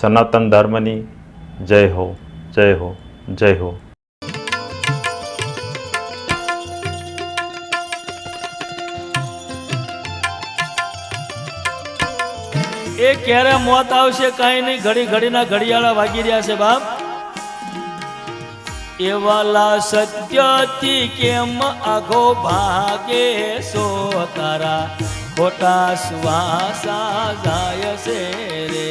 સનાતન ધર્મની જય હો, જય હો, જય હો. એ ક્યારે મોત આવશે કાંઈ નહીં, ઘડી ઘડીના ઘડિયાળા વાગી રહ્યા છે બાપ. એવાલા સત્યથી કેમ આઘો ભાગે સો તારા ખોટા શ્વાસા જાય છે રે.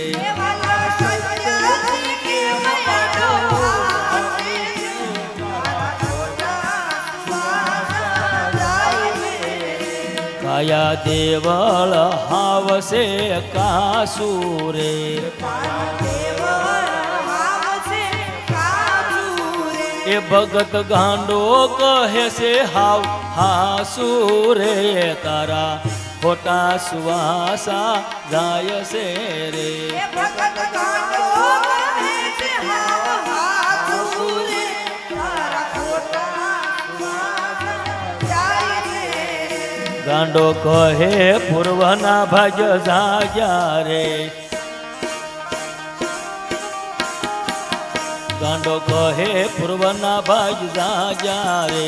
કાયા દેવળ હાવશે કાસુરે, એ ભગત ગાંડો કહે છે હાવ હાસુરે, તારા ખોટા સુવાસા જાય છે રે. ગાંડો કહે પૂર્વના ભાગ્ય જાગ્યા રે, ગાંડો કહે પૂર્વના ભાગ્ય જાગ્યા રે.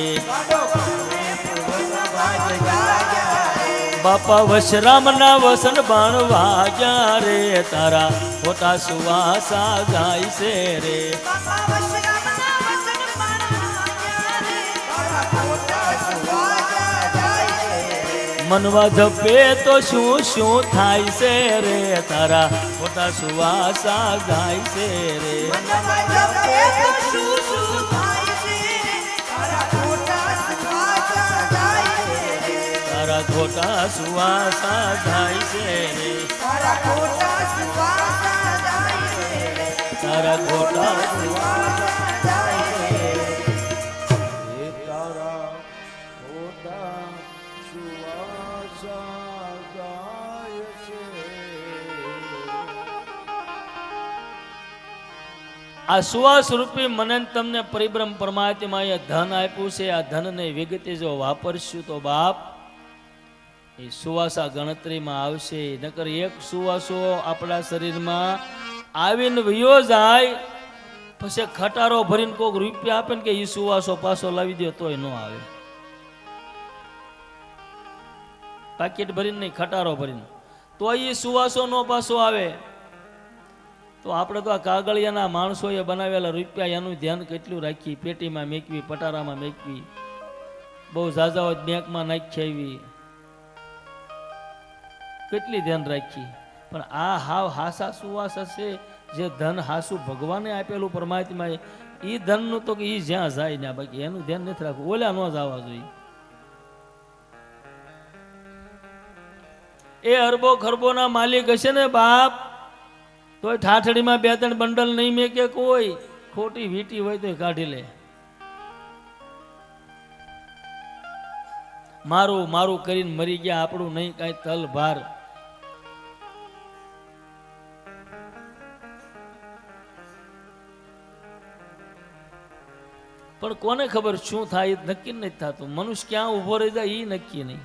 બાપા વશરામના વસન બાણ વાગ્યા રે, તારા ખોટા સુવાસા જાય છે રે. મનવા જપે તો શું શું થાય છે રે, તારા ખોટા સુવાસા જાય છે રે. તારા ખોટા સુવાસા જાય છે રે, તારા ખોટા સુવાસા જાય છે. આ સુવાસ રૂપી મને તમને પરિબ્રહ્મ પરમાત્માએ ધન આપ્યું છે. આ ધનને વિગતે જો વાપરશું તો બાપ એ સુવાસા ગણતરીમાં આવશે. નકર એક સુવાસો આપણા શરીરમાં આવીને વયો જાય, પછી ખટારો ભરીને કોઈક રૂપિયા આપે ને કે એ સુવાસો પાછો લાવી દો તોય ન આવે. પાકીટ ભરીને નહીં, ખટારો ભરીને તો એ સુવાસો નો પાછો આવે. તો આપણે તો આ કાગળિયાના માણસોએ બનાવેલા રૂપિયા એનું ધ્યાન કેટલું રાખી, પેટીમાં મેકવી, પટારામાં મેકવી, બહુ ઝાઝા હોય બેંકમાં નાખી આવી, કેટલી ધ્યાન રાખી. પણ આ હાવ હાસા સુવાસ હશે જે ધન હાસુ ભગવાને આપેલું પરમાત્માએ, એ ધનનું તો કે એ જ્યાં જાય ને, બાકી એનું ધ્યાન નથી રાખવું. ઓલા ન જવા જોઈએ. એ અરબો ખરબોના માલિક હશે ને બાપ, તોય ઠાઠડીમાં 2-3 બંડલ નહીં મેકે કોઈ. ખોટી વીટી હોય તો કાઢી લે. મારું મારું કરીને મરી ગયા, આપણું નહીં કાંઈ તલ ભાર. પણ કોને ખબર શું થાય નક્કી નથી થતું. મનુષ્ય ક્યાં ઉભો રહી જાય એ નક્કી નહીં.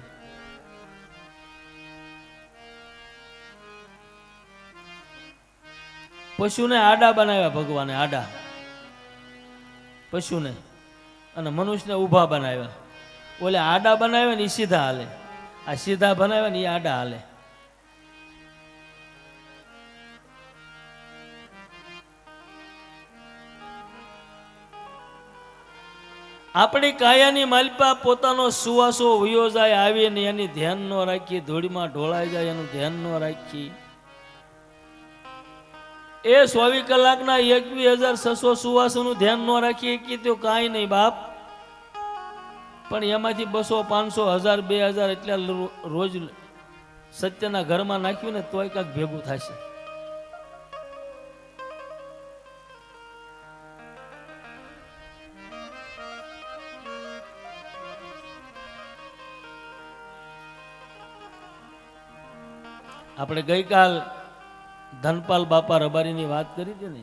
પશુને આડા બનાવ્યા ભગવાને, આડા પશુને, અને મનુષ્યને ઊભા બનાવ્યા. ઓલે આડા બનાવ્યા ને એ સીધા હાલે, આ સીધા બનાવ્યા ને એ આડા હાલે. આપણી કાયાની માલિપા પોતાનો સુવાસો વયો જાય, આવે ને એની ધ્યાન ન રાખી, ધૂળમાં ઢોળાઈ જાય એનું ધ્યાન ન રાખી. એ 24 કલાકના 21,600 સુવાસોનું ધ્યાન ન રાખીએ કે તો કાંઈ નહીં બાપ. પણ એમાંથી 200, 500, 1000, 2000 એટલા રોજ સત્યના ઘરમાં નાખ્યું ને તોય કાંઈક ભેગું થશે. આપણે ગઈકાલ ધનપાલ બાપા રબારીની વાત કરી હતી ને,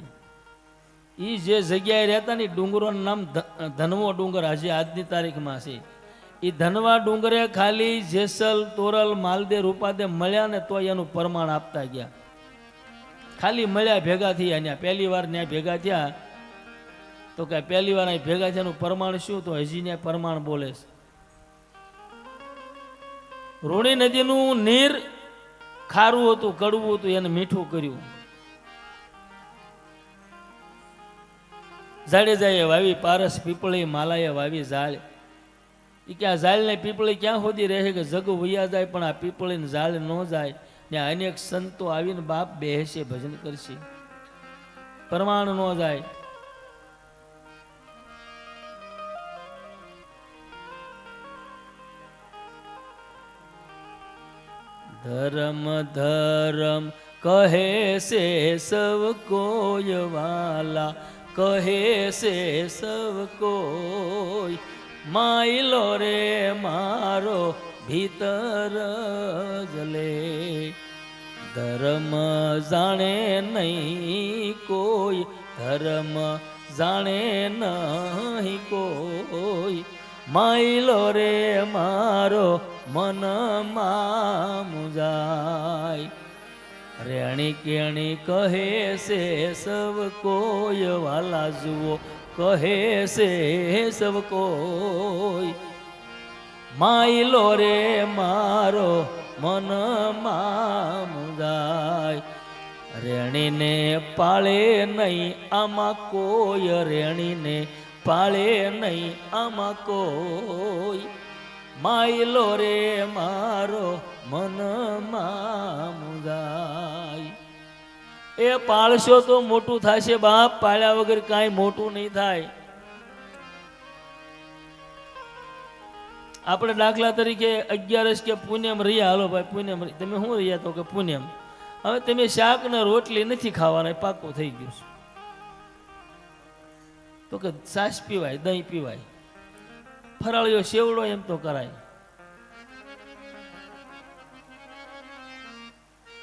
એ જે જગ્યાએ રહેતા ને ડુંગરોનું નામ ધનવો ડુંગર આજે આજની તારીખમાં છે. એ ધનવા ડુંગરે ખાલી જેસલ, તોરલ, માલદે, રૂપાદે મળ્યા ને તો એનું પ્રમાણ આપતા ગયા. ખાલી મળ્યા ભેગા થયા ત્યાં પહેલી વાર ત્યાં ભેગા થયા તો કે પહેલી વાર અહીં ભેગા થયાનું પ્રમાણ શું? તો હજી ને પ્રમાણ બોલે છે. ઋણી નદીનું નીર ખારું હતું, કડવું હતું, એને મીઠું કર્યું. જાડેજાએ વાવી પારસ, પીપળી માલાએ વાવી ઝાડ. એ કે આ ઝાડ ને પીપળી ક્યાં સુધી રહે કે જગ વૈયા જાય પણ આ પીપળી ને ઝાડ ન જાય. ત્યાં અનેક સંતો આવીને બાપ બેહશે, ભજન કરશે, પ્રમાણ ન જાય. ધર્મ ધર્મ કહે છે સવ કોઈ વાલા, કહે છે સવ કોઈ, માયલો રે મારો ભીતર જલે. ધર્મ જાણે નહીં કોઈ, ધર્મ જાણે નહીં કોઈ, માયલો રે મારો મનમાં મુજાય. રેણી કેણી કહે છે સવ કોઈ વાલા જુઓ, કહે છે સવ કોઈ, માયલો રે મારો મનમાં મુજાય. રેણીને પાળે નહીં આમાં કોઈ, રેણીને પાળે નહીં આમાં કોઈ, માયલો રે મારો મનમાં મુજાય. એ પાળશો તો મોટું થશે બાપ, પાળ્યા વગર કાંઈ મોટું નહીં થાય. આપણે દાખલા તરીકે 11 કે પુણ્યમ રહ્યા, હાલો ભાઈ પુણ્યમ, તમે શું રહ્યા? તો કે પુણ્યમ. હવે તમે શાક ને રોટલી નથી ખાવાના, પાકું થઈ ગયું છે. તો કે છાશ પીવાય, દહીં પીવાય, ફરાળીઓ સેવડો એમ તો કરાય.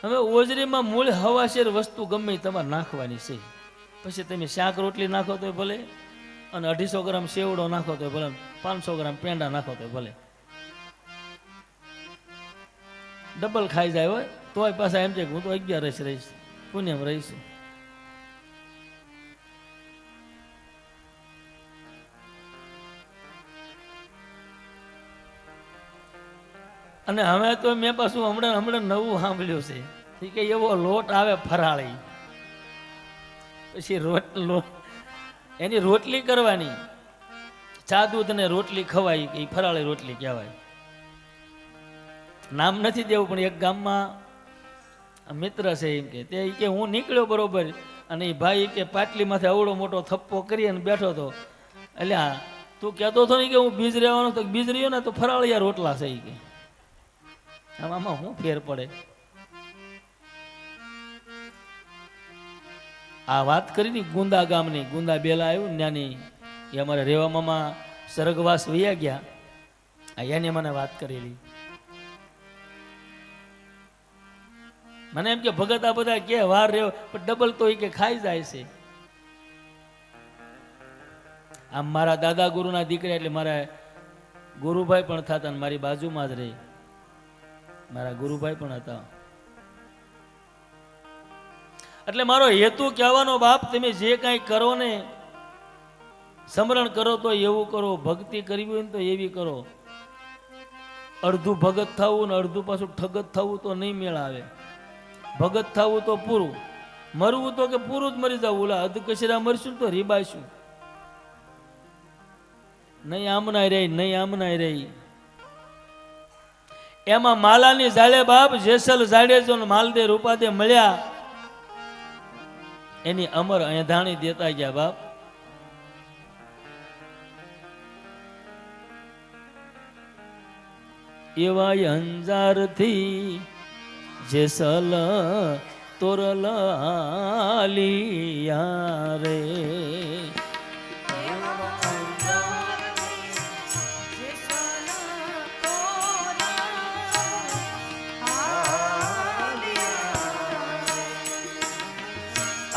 હવે ઓજરીમાં મૂળ હવાશેર વસ્તુ ગમે તમારે નાખવાની છે. પછી તમે શાક રોટલી નાખો તો ભલે, અને 250 ગ્રામ સેવડો નાખો તો ભલે, 500 ગ્રામ પેંડા નાખો તો ભલે, ડબલ ખાઈ જાય હોય તોય પાછા એમ છે કે હું તો 11 રહીશ, પુણ્યમ રહીશ. અને હવે તો મેં પાછું હમણાં નવું સાંભળ્યું છે કે એવો લોટ આવે ફરાળી, પછી એની રોટલી કરવાની, ચા દૂધ ને રોટલી ખવાય, એ ફરાળી રોટલી કહેવાય. નામ નથી દેવું પણ એક ગામમાં મિત્ર છે એમ કે તે કે હું નીકળ્યો બરોબર, અને એ ભાઈ કે પાટલી માથે અવડો મોટો થપ્પો કરી અને બેઠો હતો. એટલે હા તું કહેતો હતો ને કે હું બીજ રહેવાનો, તો બીજ રહ્યો ને તો ફરાળિયા રોટલા છે કે આમાં શું ફેર પડે? આ વાત કરી ને ગુંદા ગામની, ગુંદા બેલા આવ્યું ત્યાંની, એ અમારે રેવામાં સ્વર્ગવાસ વૈયા ગયા, એને મને વાત કરેલી. મને એમ કે ભગત આ બધા કે વાર રહ્યો પણ ડબલ તો એ કે ખાઈ જાય છે. આમ મારા દાદા ગુરુના દીકરા એટલે મારા ગુરુભાઈ પણ થતા, મારી બાજુમાં જ રહી મારા ગુરુભાઈ પણ હતા. એટલે મારો હેતુ કહેવાનો બાપ, તમે જે કાંઈ કરો ને, સ્મરણ કરો તો એવું કરો, ભક્તિ કરવી હોય ને તો એવી કરો. અડધું ભગત થવું ને અડધું પાછું ઠગત થવું તો નહીં મેળ આવે. ભગત થવું તો પૂરું, મરવું તો કે પૂરું જ મરી જવું. ઓલા અધ કચરા મરશું તો રીબાઈશું નહીં, આમનાય રહી નહીં, આમનાય રહી. એમાં માલાની ઝાડે બાપ જેસલ જાડેજો ને માલદે રૂપાદે મળ્યા, એની અમર એંધાણી દેતા ગયા બાપ. એવા અંજારથી જેસલ તોરલાલિયા રે,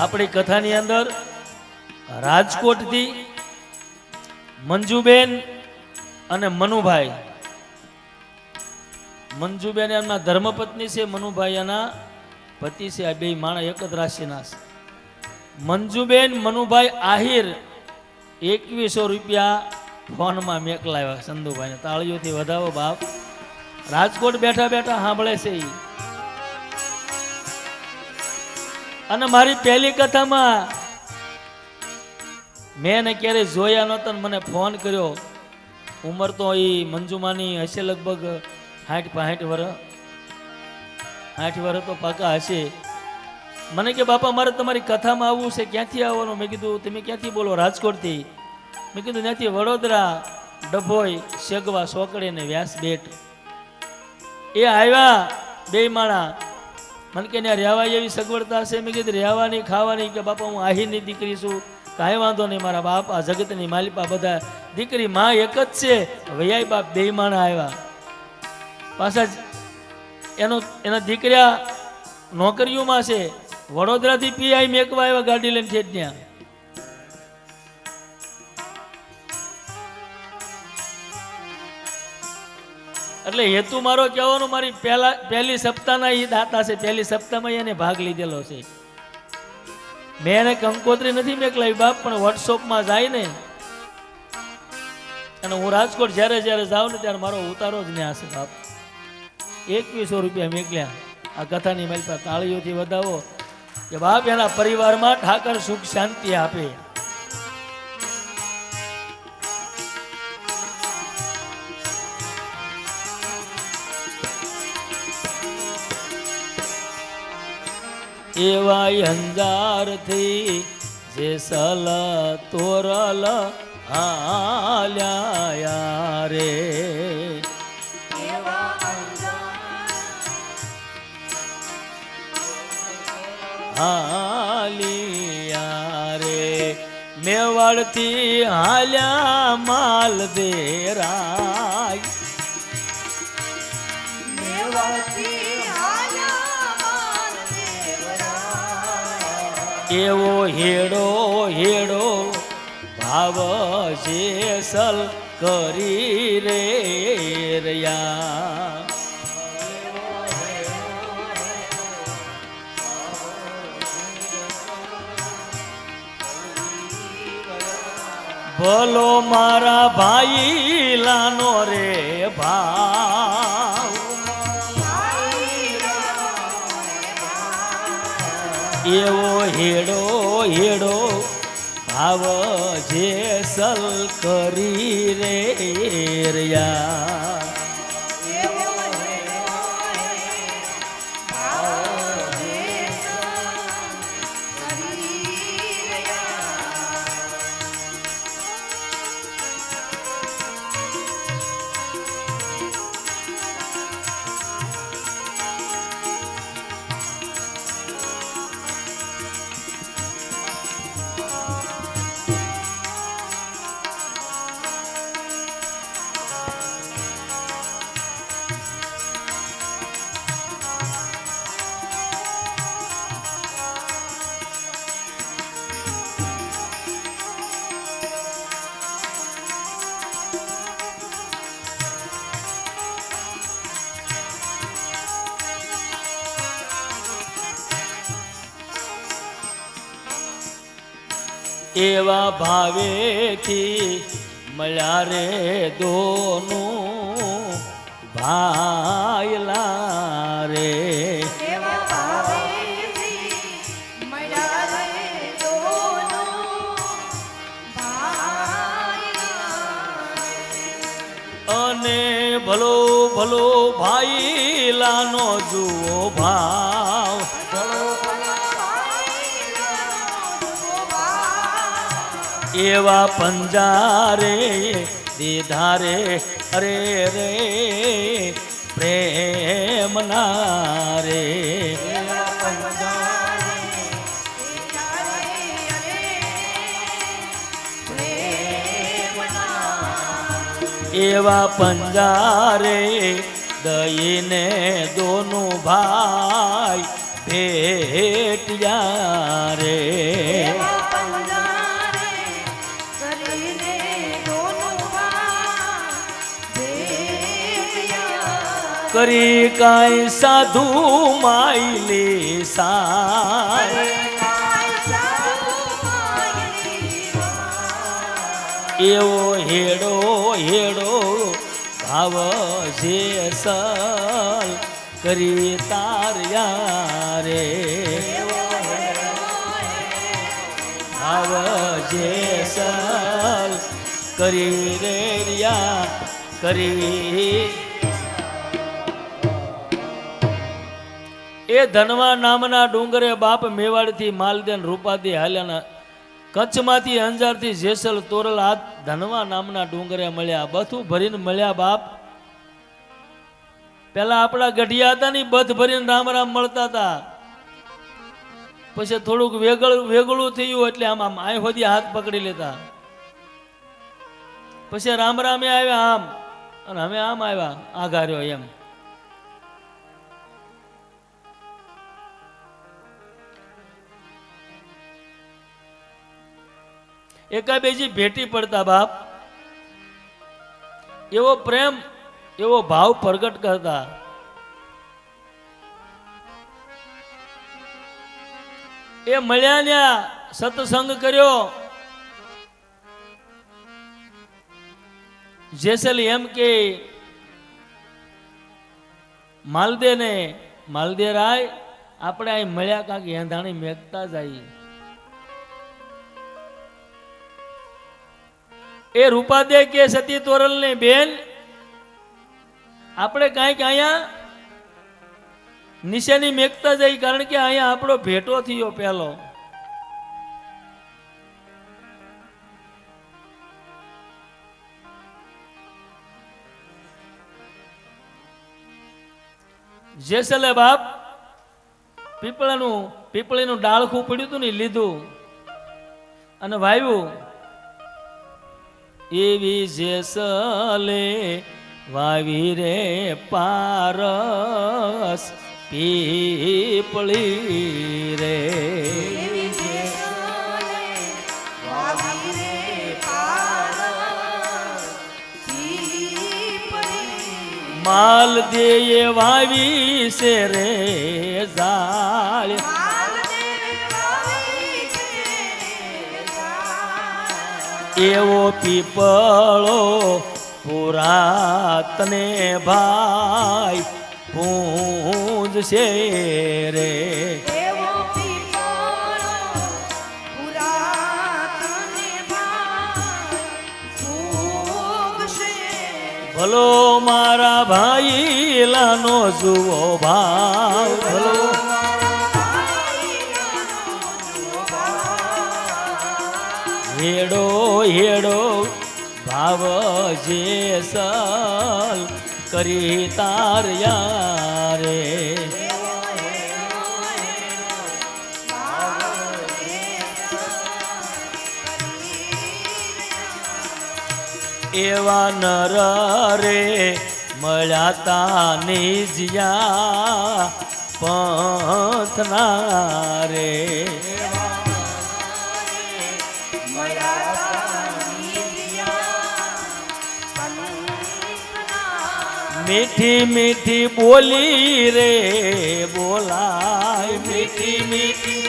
આપણી કથાની અંદર રાજકોટથી મંજુબેન અને મનુભાઈ, મંજુબેન એમના ધર્મપત્ની છે, મનુભાઈ એના પતિ છે, આ બે માણસ એક જ રાશિના છે. મંજુબેન મનુભાઈ આહિર 2100 રૂપિયા ફોનમાં મેકલાવ્યા સંધુભાઈને. તાળીઓથી વધાવો બાપ. રાજકોટ બેઠા બેઠા સાંભળે છે ઈ. અને મારી પહેલી કથામાં મેં એને ક્યારેય જોયા નહોતા ને મને ફોન કર્યો. ઉંમર તો એ મંજુમાની હશે લગભગ 60-65 વર્ષ. 60 વર્ષ તો પાકા હશે. મને કે બાપા મારે તમારી કથામાં આવવું છે, ક્યાંથી આવવાનું? મેં કીધું તમે ક્યાંથી બોલો? રાજકોટથી. મેં કીધું ત્યાંથી વડોદરા, ડભોઈ, સેગવા, સોકડી ને વ્યાસ બેટ. એ આવ્યા બે માણા. મને કે ત્યાં રહેવા એવી સગવડતા હશે? મેં કીધું રહેવાની ખાવાની. કે બાપા હું આહીરની દીકરી છું. કાંઈ વાંધો નહીં, મારા બાપ આ જગતની માલિપા બધા દીકરી માં એક જ છે. વૈયાઈ બાપ બે માણા આવ્યા. પાછા એના દીકરા નોકરીઓમાં છે. વડોદરાથી પીઆઈ મેકવા આવ્યા ગાડી લઈને છે ત્યાં. એટલે હેતુ મારો કહેવાનો, મારી પહેલી સપ્તાહના એ દાતા છે. પહેલી સપ્તાહમાં એને ભાગ લીધેલો છે. મેં એને કંકોત્રી નથી મેકલાવી બાપ, પણ વોટ્સઅપમાં જાય ને, અને હું રાજકોટ જ્યારે જ્યારે જાઉં ને ત્યારે મારો ઉતારો જ ત્યાં છે બાપ. 2100 રૂપિયા મેકલ્યા. આ કથાની મારી પાસે તાળીઓથી વધાવો કે બાપ એના પરિવારમાં ઠાકર સુખ શાંતિ આપે. એવા અંજારથી જેસલ તોરલ હાલ્યા રે. હાલિયા રે મેવાડથી હાલ્યા માલ દેરાય. એવો હેડો હેડો ભાવ જેસલ કરી રે રયા. ભલો મારા ભાઈ લાનો રે ભાવ. એવો હેડો હેડો ભાવ જેસલ કરી રે રયા. એવા ભાવેથી મળ્યા રે દોનું ભાઈલા રે. અને ભલો ભલો ભાઈલાનો જુઓ ભાવ. એવા પંજારે દીધા રે અરે રે પ્રેમના રે. એવા પંજારે દઈને દોનું ભાઈ ભેટ્યા રે. કરી કાંઈ સાધુ માયલી સાર એવો હેડો હેડો ભાવ જે સલ કરી તાર્યા રે ભાવ જે સલ કરી રે રિયા કરી એ ધનવા નામના ડુંગરે બાપ મેવાડથી માલદેન રૂપાથી હાલ્યાના કચ્છમાંથી અંજારથી જેસલ તોરલ આ ધનવા નામના ડુંગરે મળ્યા બધું ભરીને મળ્યા બાપ પેલા આપણા ગઢિયા હતા ને બધ ભરીને રામ રામ મળતા હતા પછી થોડુંક વેગળું થયું એટલે આમ આમ આય હોદી હાથ પકડી લેતા પછી રામ રામે આવ્યા આમ અને અમે આમ આવ્યા આઘાર્યો એમ એકાબીજી ભેટી પડતા બાપ એવો પ્રેમ એવો ભાવ પ્રગટ કરતા એ મળ્યા ત્યાં સત્સંગ કર્યો જેસલ એમ કે માલદે રાય આપણે અહીં મળ્યા કાંક એંધાણી મેકતા જઈએ એ રૂપાદે કે સતી તોરલ ને બેન આપણે કાંઈક અહીંયા નિશાની મેકતા જઈ કારણ કે અહીંયા આપણો ભેટો થયો પહેલો જેસલે બાપ પીપળીનું ડાળખું પડ્યું હતું ને લીધું અને વાવ્યું એવી જેસલે વાવી રે પારસ પીપળી રે માલ દેએ વાવી છે રે ઝાડ એવો પીપળો પુરાતને ભાઈ પૂજ છે રે ભલો મારા ભાઈ લાનો જુઓ ભાવ ભલો હેડો હેડો ભાવ જેસલ કરી તાર્યા રે એવા નર રે મળ્યા તા નિજ્યા પંથના રે મીઠી મીઠી બોલી રે બોલાય મીઠી મીઠી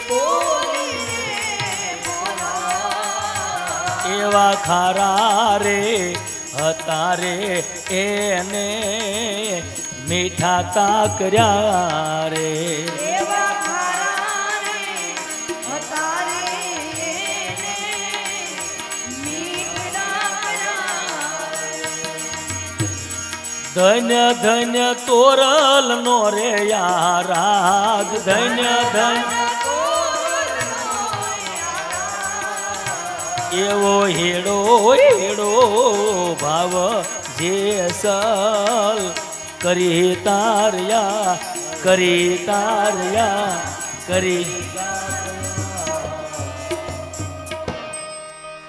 એવા ખારા રે હતા રે એને મીઠા કાકર્યા રે ધન્ય ધન્ય તોરલ નો રે યારાગ ધન્ય ધન્ય એવો હેડો હેડો ભાવ જેસલ કરી તાર્યા કરી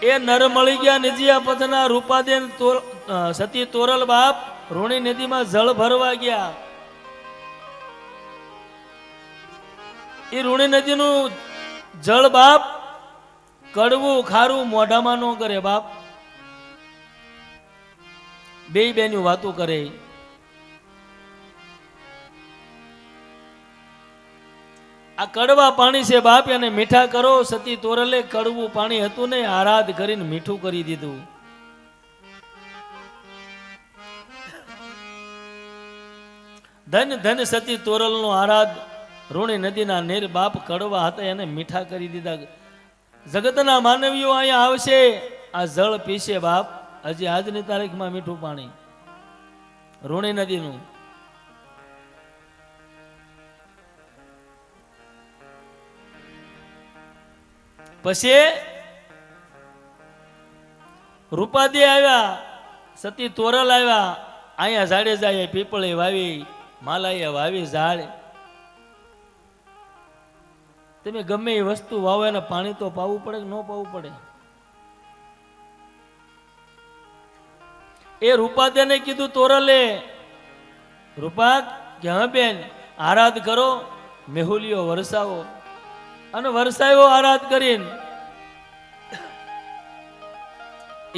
એ નર મળી ગયા નિજિયા પથના રૂપાદેન સતી તોરલ બાપ ઋણી નદીમાં જળ ભરવા ગયા એ ઋણી નદીનું જળ બાપ કડવું ખારું મોઢામાં ન કરે બાપ બે બેનું વાતો કરે આ કડવા પાણી છે બાપ, એને મીઠા કરો. સતી તોરલે કડવું પાણી હતું ને, આરાધ કરીને મીઠું કરી દીધું. ધન ધન સતી તોરલ નો આરાધ. ઋણી નદીના નીર બાપ કડવા હતા, એને મીઠા કરી દીધા. જગતના માનવીઓ અહીંયા આવશે, આ જળ પીશે બાપ. હજી આજની તારીખમાં મીઠું પાણી ઋણી નદીનું. પછી રૂપાદી આવ્યા, સતી તોરલ આવ્યા. અહીંયા ઝાડે જાય પીપળી વાવી, માલાએ વાવી ઝાડ. તમે ગમે એ વસ્તુ વાવો એને પાણી તો પાવું પડે કે ન પાવું પડે? એ રૂપાદેને કીધું તોરલે, રૂપા કે હા બેન આરાધ કરો, મેહુલીઓ વરસાવો. અને વરસાવ્યો આરાધ કરીને.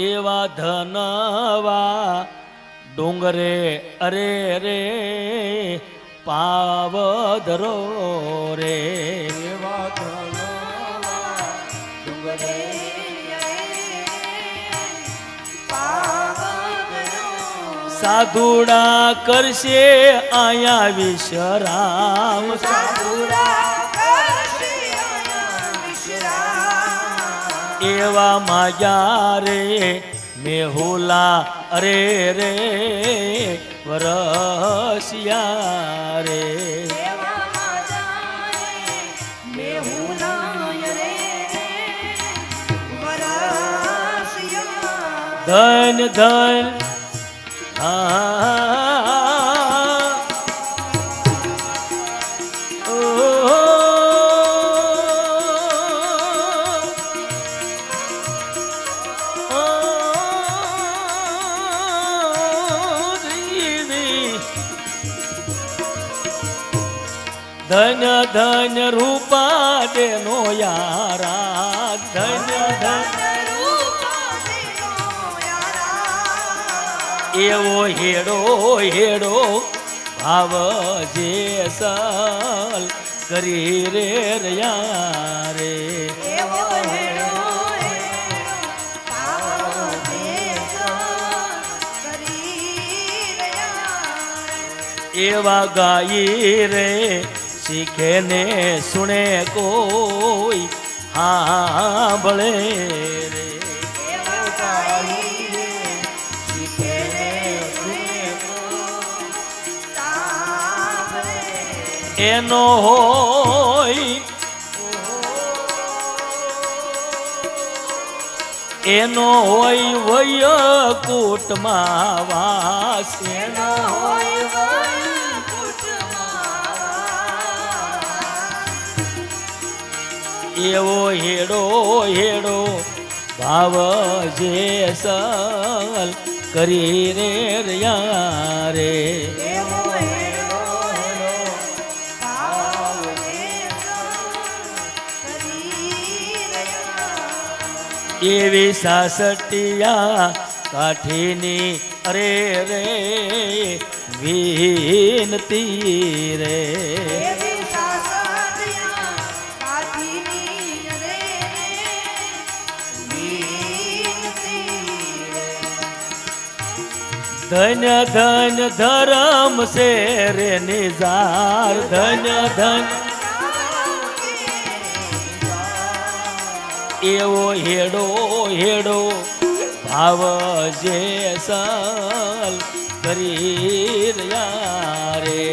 એવા ધનવા ડુંગરે અરે રે પાવધરો રે. એવા ધનવા ડુંગરે સાધુડા કરશે આયા વિશ્રામ. એવા માગ્યા રે મેહુલા અરે રે વરસિયા રે. ધન ધન ધન ધન રૂપા દેનો યારા. ધન ધન એવો હેડો હેડો ભાવ જે સલ કરી રે રયા રે. એવા ગાઈ રે શીખે ને સુણે કોઈ સાંભળે રે. એનો હોય એનો હોય વય કૂટમાં વાસ. એનો હોય એવો હેડો હેડો ભાવ જે સલ કરી રે રયા રે. એવી સાસટિયા કાઠીની અરે રે વિનતી રે. ધન ધન ધરમ સે રે નિઝાર. ધન ધન એવો હેડો હેડો ભાવ જે સલ કરી રહ્યા રે.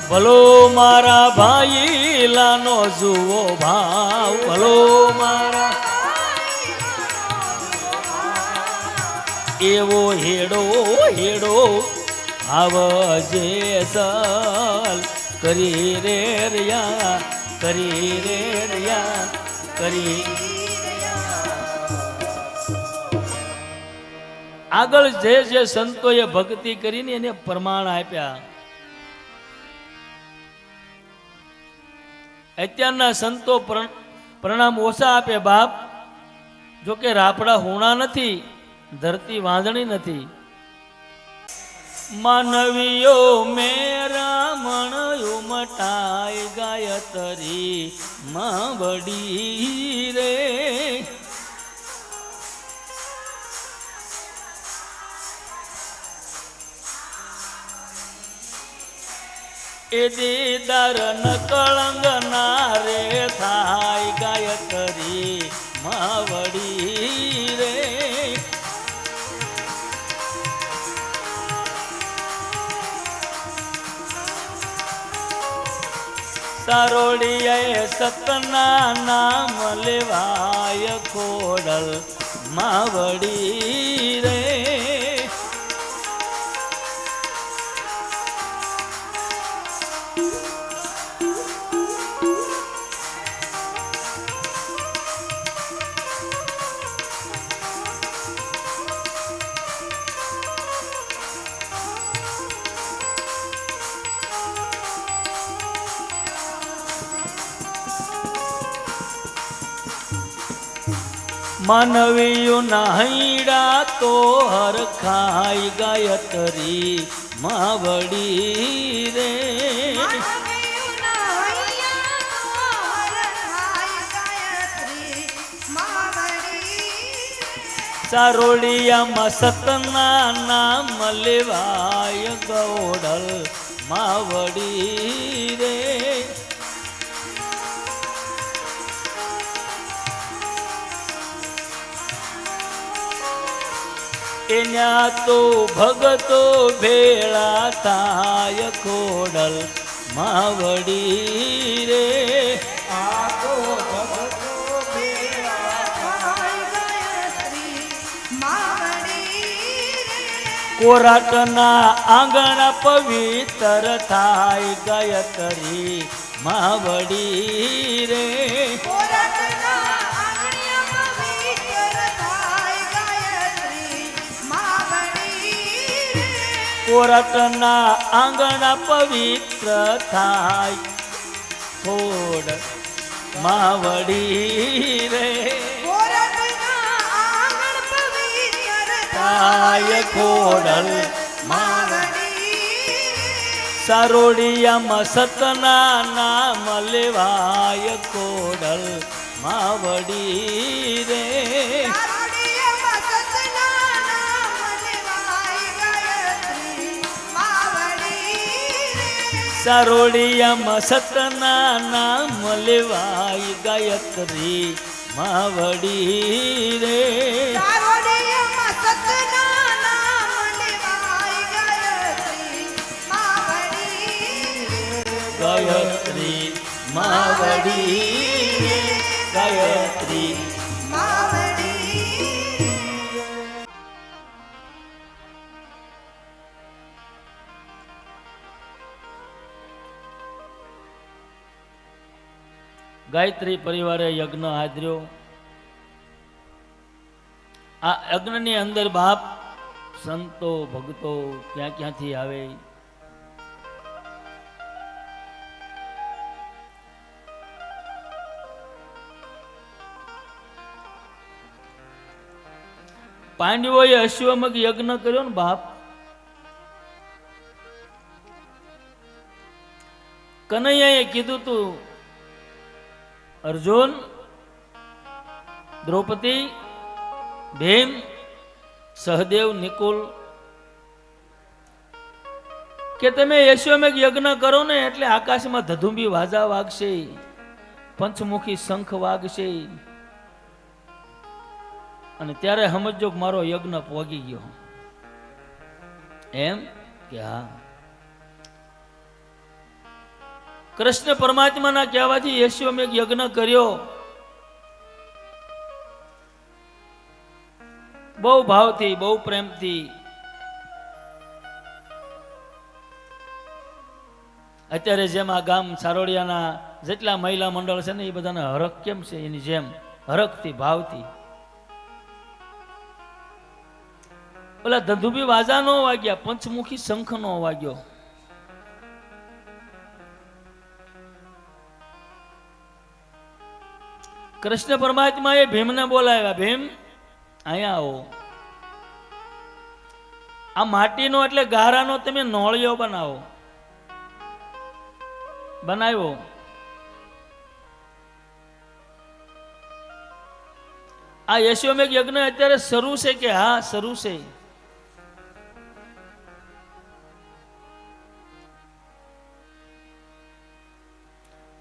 ભલો મારા ભાઈ લાનો જુઓ ભાવ. ભલો મારા એવો હેડો હેડો ભાવ જે સલ કરી રે રહ્યા કરી રે રહ્યા કરી. આગળ જે જે સંતોએ ભક્તિ કરીને એને પ્રમાણ આપ્યા. અત્યારના સંતો પ્રણામ ઓછા આપે બાપ. જો કે રાપડા હોણા નથી, ધરતી વાંધણી નથી. માનવીઓ મેરામણ ઉમટાય ગાયતરી માં વડી રે. એ દીદાર ન કળંગ ના રે થાય ગાયતરી માં વડી રે. સારોડિયાએ સતના નામ લેવાય ખોડલ માવડી રે. માનવીયું નાહીડા તો હરખાઈ ગાયતરી માવડી રે. સારોડિયામાં સતના નામ લેવાય ગોડલ માવડી રે. એના તો ભગતો ભેળા થાય ખોડલ માવડી રે. કોરાટના આંગણ પવિત્ર થાય ગાયત્રી માવડી રે. કોરટના આંગણ પવિત્ર થાય ખોડ માવડી રે. થાય ખોડલ સારોડિયામાં સતના નામ લેવાય ખોડલ માવડી રે. સારોડિયામાં સતના નામ લેવાય ગાયત્રી માવડી રે. ગાયત્રી માવડી ગાયત્રી. ગાયત્રી પરિવારે યજ્ઞ આદર્યો. આ યજ્ઞની અંદર બાપ સંતો ભક્તો ક્યાં ક્યાંથી આવે. પાંડવોએ અશ્વમેઘ યજ્ઞ કર્યો ને બાપ. કનૈયાએ કીધું તું અર્જુન, દ્રૌપદી, ભીમ, સહદેવ, નિકુલ કે તમે અશ્વમેઘ યજ્ઞ કરો ને એટલે આકાશમાં ધધુંબી વાજા વાગશે, પંચમુખી શંખ વાગશે અને ત્યારે સમજો કે મારો યજ્ઞ પોગી ગયો. એમ કે હા. કૃષ્ણ પરમાત્માના કહેવાથી અશ્વમેઘ યજ્ઞ કર્યો. બહુ ભાવથી બહુ પ્રેમથી. અત્યારે જેમ આ ગામ સારોડિયાના જેટલા મહિલા મંડળ છે ને એ બધાને હરખ કેમ છે એની જેમ હરખથી ભાવથી. ઓલા ધંધુભી વાજા નો વાગ્યા, પંચમુખી શંખ નો વાગ્યો. કૃષ્ણ પરમાત્માએ ભીમને બોલાવ્યા, ભીમ અહીંયા આવો. આ માટીનો એટલે ગારાનો તમે નોળિયો બનાવો, બનાવ્યો. આ યશોમેઘ યજ્ઞ અત્યારે શરૂ છે કે? હા, શરૂ છે.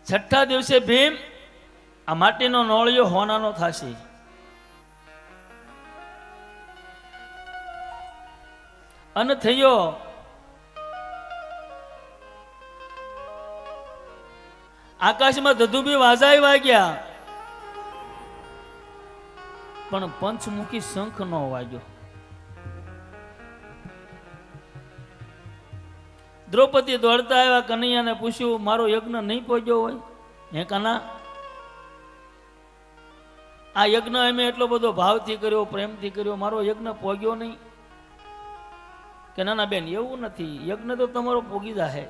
છઠ્ઠા દિવસે ભીમ આ માટીનો નોળિયો હોનાનો થશે. અને થયો આકાશમાં ધધુભી વાજાય વાગ્યા, પણ પંચમુખી શંખ નો વાગ્યો. દ્રૌપદી દોડતા આવ્યા, કનૈયાને પૂછ્યું, મારો યજ્ઞ નહીં પહોંચ્યો હોય? હે કાના, આ યજ્ઞ અમે એટલો બધો ભાવથી કર્યો, પ્રેમથી કર્યો, મારો યજ્ઞ પહોંચ્યો નહીં? કે ના ના બેન, એવું નથી, યજ્ઞ તો તમારો પોગી જાહે.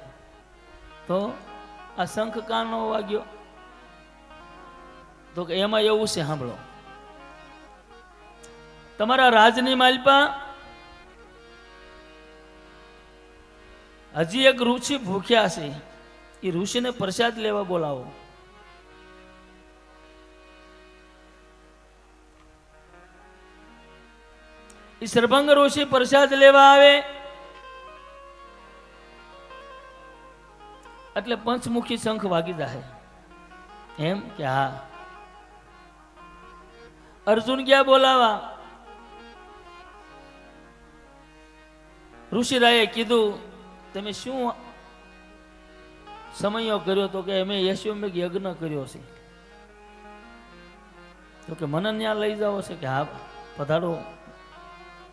તો આ શંખ કાં નો વાગ્યો? તો કે એમાં એવું છે, સાંભળો. તમારા રાજની માલપા હજી એક ઋષિ ભૂખ્યા છે, એ ઋષિને પ્રસાદ લેવા બોલાવો. એ સર્ભંગ ઋષિ પ્રસાદ લેવા આવે એટલે પંચમુખી શંખ વાગી જાય. એમ કે હા. અર્જુન ગયા બોલાવા. ઋષિરાયે કીધું, તમે શું સમયો કર્યો? તો કે અમે યશોમેઘ યજ્ઞ કર્યો છે. તો કે મને ત્યાં લઈ જાઓ છે? કે હા, પધારો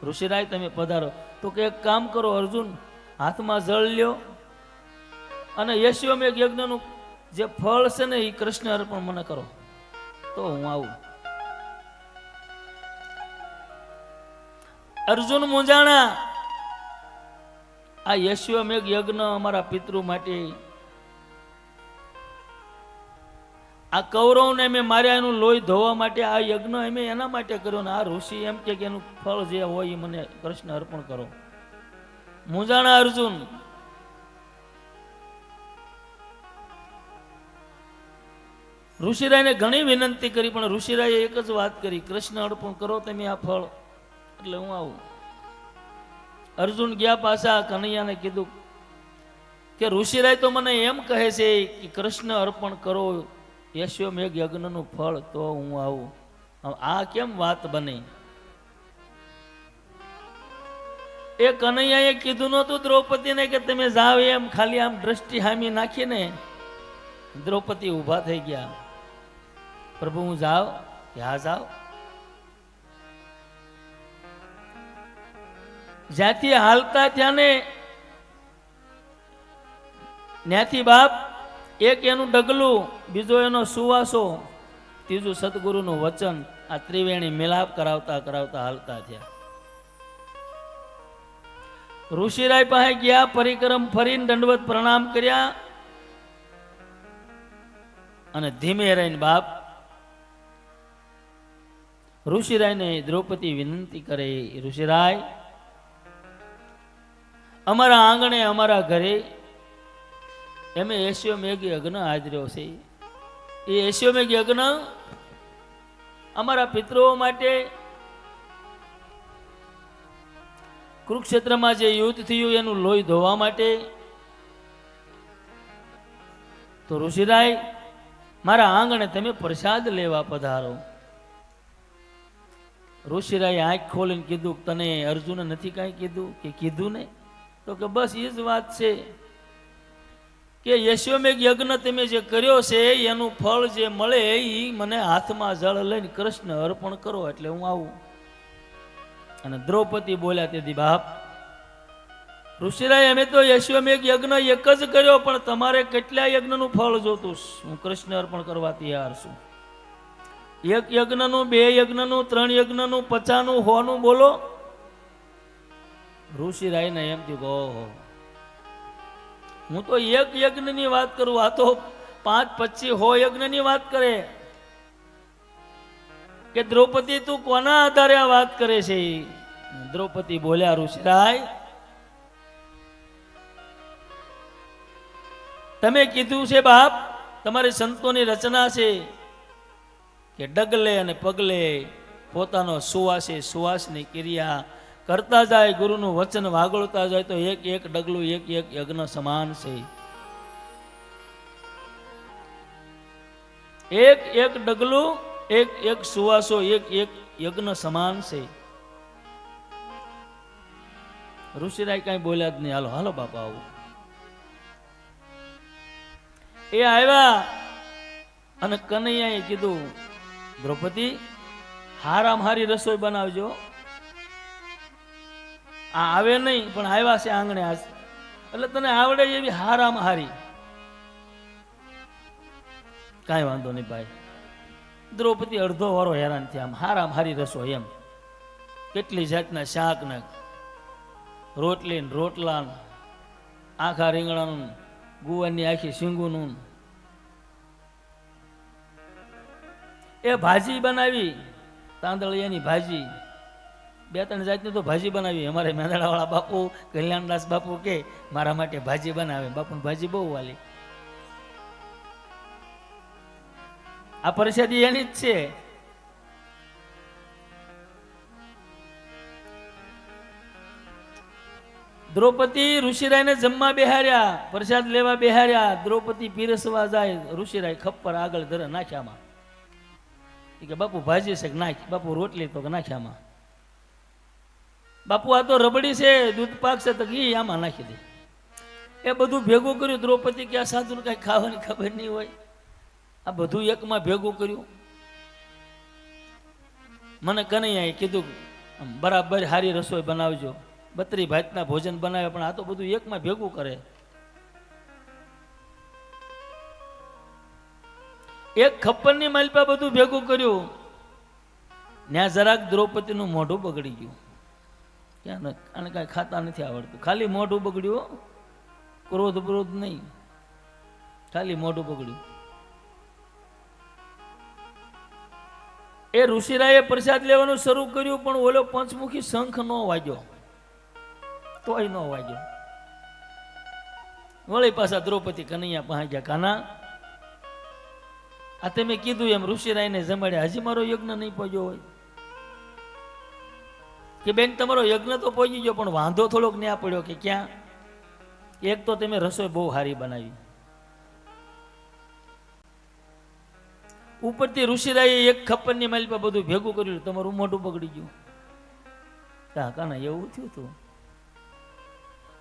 ઋષિરાય, તમે પધારો. તો કે એક કામ કરો અર્જુન, હાથમાં જળ લ્યો અને યશોમેઘ યજ્ઞનું જે ફળ છે ને એ કૃષ્ણ અર્પણ મને કરો, તો હું આવું. અર્જુન મૂંઝાણા. આ યશોમેઘ યજ્ઞ અમારા પિતૃ માટે, આ કૌરવને અમે માર્યા એનું લોહી ધોવા માટે આ યજ્ઞ અમે એના માટે કર્યો, ને આ ઋષિ એમ કે એનું ફળ જે હોય એ મને કૃષ્ણ અર્પણ કરો. મૂંઝાણા અર્જુન. ઋષિરાયને ઘણી વિનંતી કરી, પણ ઋષિરાયે એક જ વાત કરી, કૃષ્ણ અર્પણ કરો તમે આ ફળ, એટલે હું આવું. અર્જુન ગયા પાછા કનૈયાને કીધું કે ઋષિરાય તો મને એમ કહે છે કે કૃષ્ણ અર્પણ કરો યશોમેઘ યજ્ઞનું ફળ, તો હું આવું. આ કેમ વાત બની? એ કનૈયાએ કીધું નહોતું દ્રૌપદીને કે તમે જાઓ એમ, ખાલી આમ દ્રષ્ટિ હામી નાખીને દ્રૌપદી ઊભા થઈ ગયા. પ્રભુ હું જાઉં? કે હા જાઓ. જ્યાંથી હાલતા ત્યાં ને ત્યાંથી બાપ એક એનું ડગલું, બીજો એનો સુવાસો, ત્રીજું સદગુરુનું વચન, આ ત્રિવેણી મિલાપ કરાવતા કરાવતા હાલતા થયા. ઋષિરાય પાસે ગયા, પરિક્રમ ફરીને દંડવત પ્રણામ કર્યા અને ધીમે રહીને બાપ ઋષિરાયને દ્રૌપદી વિનંતી કરે, ઋષિરાય અમારા આંગણે અમારા ઘરે એમે યશોમેઘ યજ્ઞ હાજર્યો છે. એ યશોમેઘ યજ્ઞ અમારા પિતૃઓ માટે, કુરુક્ષેત્રમાં જે યુદ્ધ થયું એનું લોહી ધોવા માટે. તો ઋષિરાય મારા આંગણે તમે પ્રસાદ લેવા પધારો. ઋષિરાય આંખ ખોલીને કીધું, તને અર્જુને નથી કાંઈ કીધું? કે કીધું ને. તો કે બસ એ જ વાત છે કે યશોમેઘ યજ્ઞ તમે જે કર્યો છે એનું ફળ જે મળે એ મને હાથમાં જળ લઈને કૃષ્ણ અર્પણ કરો, એટલે હું આવું. અને દ્રૌપદી બોલ્યા તેથી બાપ ઋષિરાય અમે તો યશોમેઘ યજ્ઞ એક જ કર્યો, પણ તમારે કેટલા યજ્ઞનું ફળ જોતું? હું કૃષ્ણ અર્પણ કરવા તૈયાર છું. એક યજ્ઞનું, બે યજ્ઞનું, 3 યજ્ઞનું, 50નું, 100નું બોલો. ઋષિરાયને એમ થયું, ઓહો, હું તો એક યજ્ઞની વાત કરું, આ તો 5, 25, 100 યજ્ઞની વાત કરે. કે દ્રૌપદી તું કોના આધારે આ વાત કરે છે? દ્રૌપદી બોલ્યા, ઋષિરાય તમે કીધું છે બાપ, તમારી સંતોની રચના છે કે ડગલે અને પગલે પોતાનો સુવાસની ક્રિયા કરતા જાય, ગુરુનું વચન વાગોળતા જાય તો એક એક ડગલું એક એક યજ્ઞ સમાન છે. એક એક ડગલું એક એક સુવાસો એક એક યજ્ઞ સમાન છે. ઋષિરાય કઈ બોલ્યા જ નહીં. હાલો હાલો બાપા આવું. એ આવ્યા અને કનૈયાએ કીધું, દ્રૌપદી હારામ હારી રસોઈ બનાવજો. આ આવે નહીં પણ આવ્યા છે આંગણે આજ, એટલે તને આવડે એવી હારામ હારી. કાંઈ વાંધો નહીં ભાઈ. દ્રૌપદી અડધો વારો હેરાન થયા. આમ હારામ હારી રસોઈ, એમ કેટલી જાતના શાક ને રોટલી ને રોટલા, આખા રીંગણાનું, ગુવારની આખી શીંગુનું, એ ભાજી બનાવી, તાંદળિયાની ભાજી, 2-3 જાતની તો ભાજી બનાવી. અમારે મેંદાળાવાળા બાપુ, કલ્યાણદાસ બાપુ કે મારા માટે ભાજી બનાવે. બાપુની ભાજી બહુ વાલી. આ પરિસ્થિતિ એની જ છે. દ્રૌપદી ઋષિરાયને જમવા બેહાર્યા, પ્રસાદ લેવા બેહાર્યા. દ્રૌપદી પીરસવા જાય, ઋષિરાય ખપ્પર આગળ ધરે, નાખ્યામાં. કે બાપુ ભાજી છે કે નાખ. બાપુ રોટલી તો કે નાખ્યામાં. બાપુ આ તો રબડી છે, દૂધ પાક છે તો ઘી આમાં નાખી દે. એ બધું ભેગું કર્યું. દ્રૌપદી કે આ સાધુને કઈ ખાવાની ખબર નહીં હોય, આ બધું એકમાં ભેગું કર્યું. મને કનૈયાએ કીધું બરાબર હારી રસોઈ બનાવજો, 32 ભાતના ભોજન બનાવે, પણ આ તો બધું એકમાં ભેગું કરે. એક ખપ્પરની માલપા બધું ભેગું કર્યું. ત્યાં જરાક દ્રૌપદીનું મોઢું બગડી ગયું. ક્યાં આને કાંઈ ખાતા નથી આવડતું, ખાલી મોઢું બગડ્યું, ક્રોધ નહીં, ખાલી મોઢું બગડ્યું. એ ઋષિરાયે પ્રસાદ લેવાનું શરૂ કર્યું, પણ ઓલો પંચમુખી શંખ નો વાગ્યો, તોય નો વાગ્યો. વળી પાછા દ્રૌપદી કનૈયા પાસે ગયા. કાના, આ તમે કીધું એમ ઋષિરાયને જમાડ્યા, હજી મારો યજ્ઞ નહીં પહોંચ્યો હોય. કે બેન તમારો યજ્ઞ તો પહોંચી ગયો, પણ વાંધો થોડોક ન્યા પડ્યો. કે ક્યાં? એક તો તમે રસોઈ બહુ સારી બનાવી, ઉપરથી ઋષિરાયે એક ખપ્પરની માલ પર બધું ભેગું કર્યું, તમારું મોઢું બગડી ગયું. કાના એવું થયું હતું.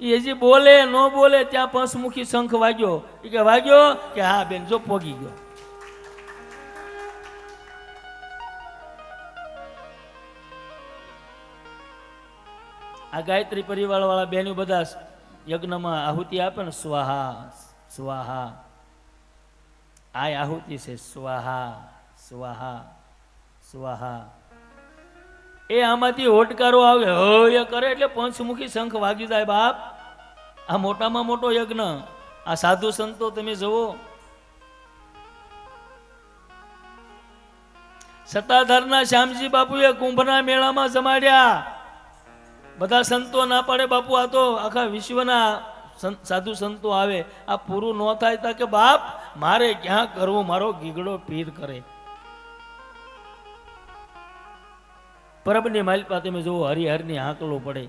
એ હજી બોલે ન બોલે ત્યાં પંચમુખી શંખ વાગ્યો. એ કે વાગ્યો? કે હા બેન જો પોગી ગયો. આ ગાયત્રી પરિવાર વાળા બહેનો બધા યજ્ઞમાં આહુતિ આપે ને, સ્વાહા સ્વાહા, આ આહુતિ છે સ્વાહા સ્વાહા સ્વાહા. એ આમાંથી હોટકારો આવે, હય કરે એટલે પંચમુખી શંખ વાગી જાય. બાપ, આ મોટામાં મોટો યજ્ઞ. આ સાધુ સંતો તમે જુઓ, સત્તાધારના શ્યામજી બાપુએ કુંભના મેળામાં જમાડ્યા. બધા સંતો ના પાડે, બાપુ આ તો આખા વિશ્વના સાધુ સંતો આવે, આ પૂરું ન થાય તા કે બાપ મારે ક્યાં કરવું, મારો ગીગડો પીર કરે. પરબની માલપા તમે જુઓ, હરિહરની હાંકલો પડે.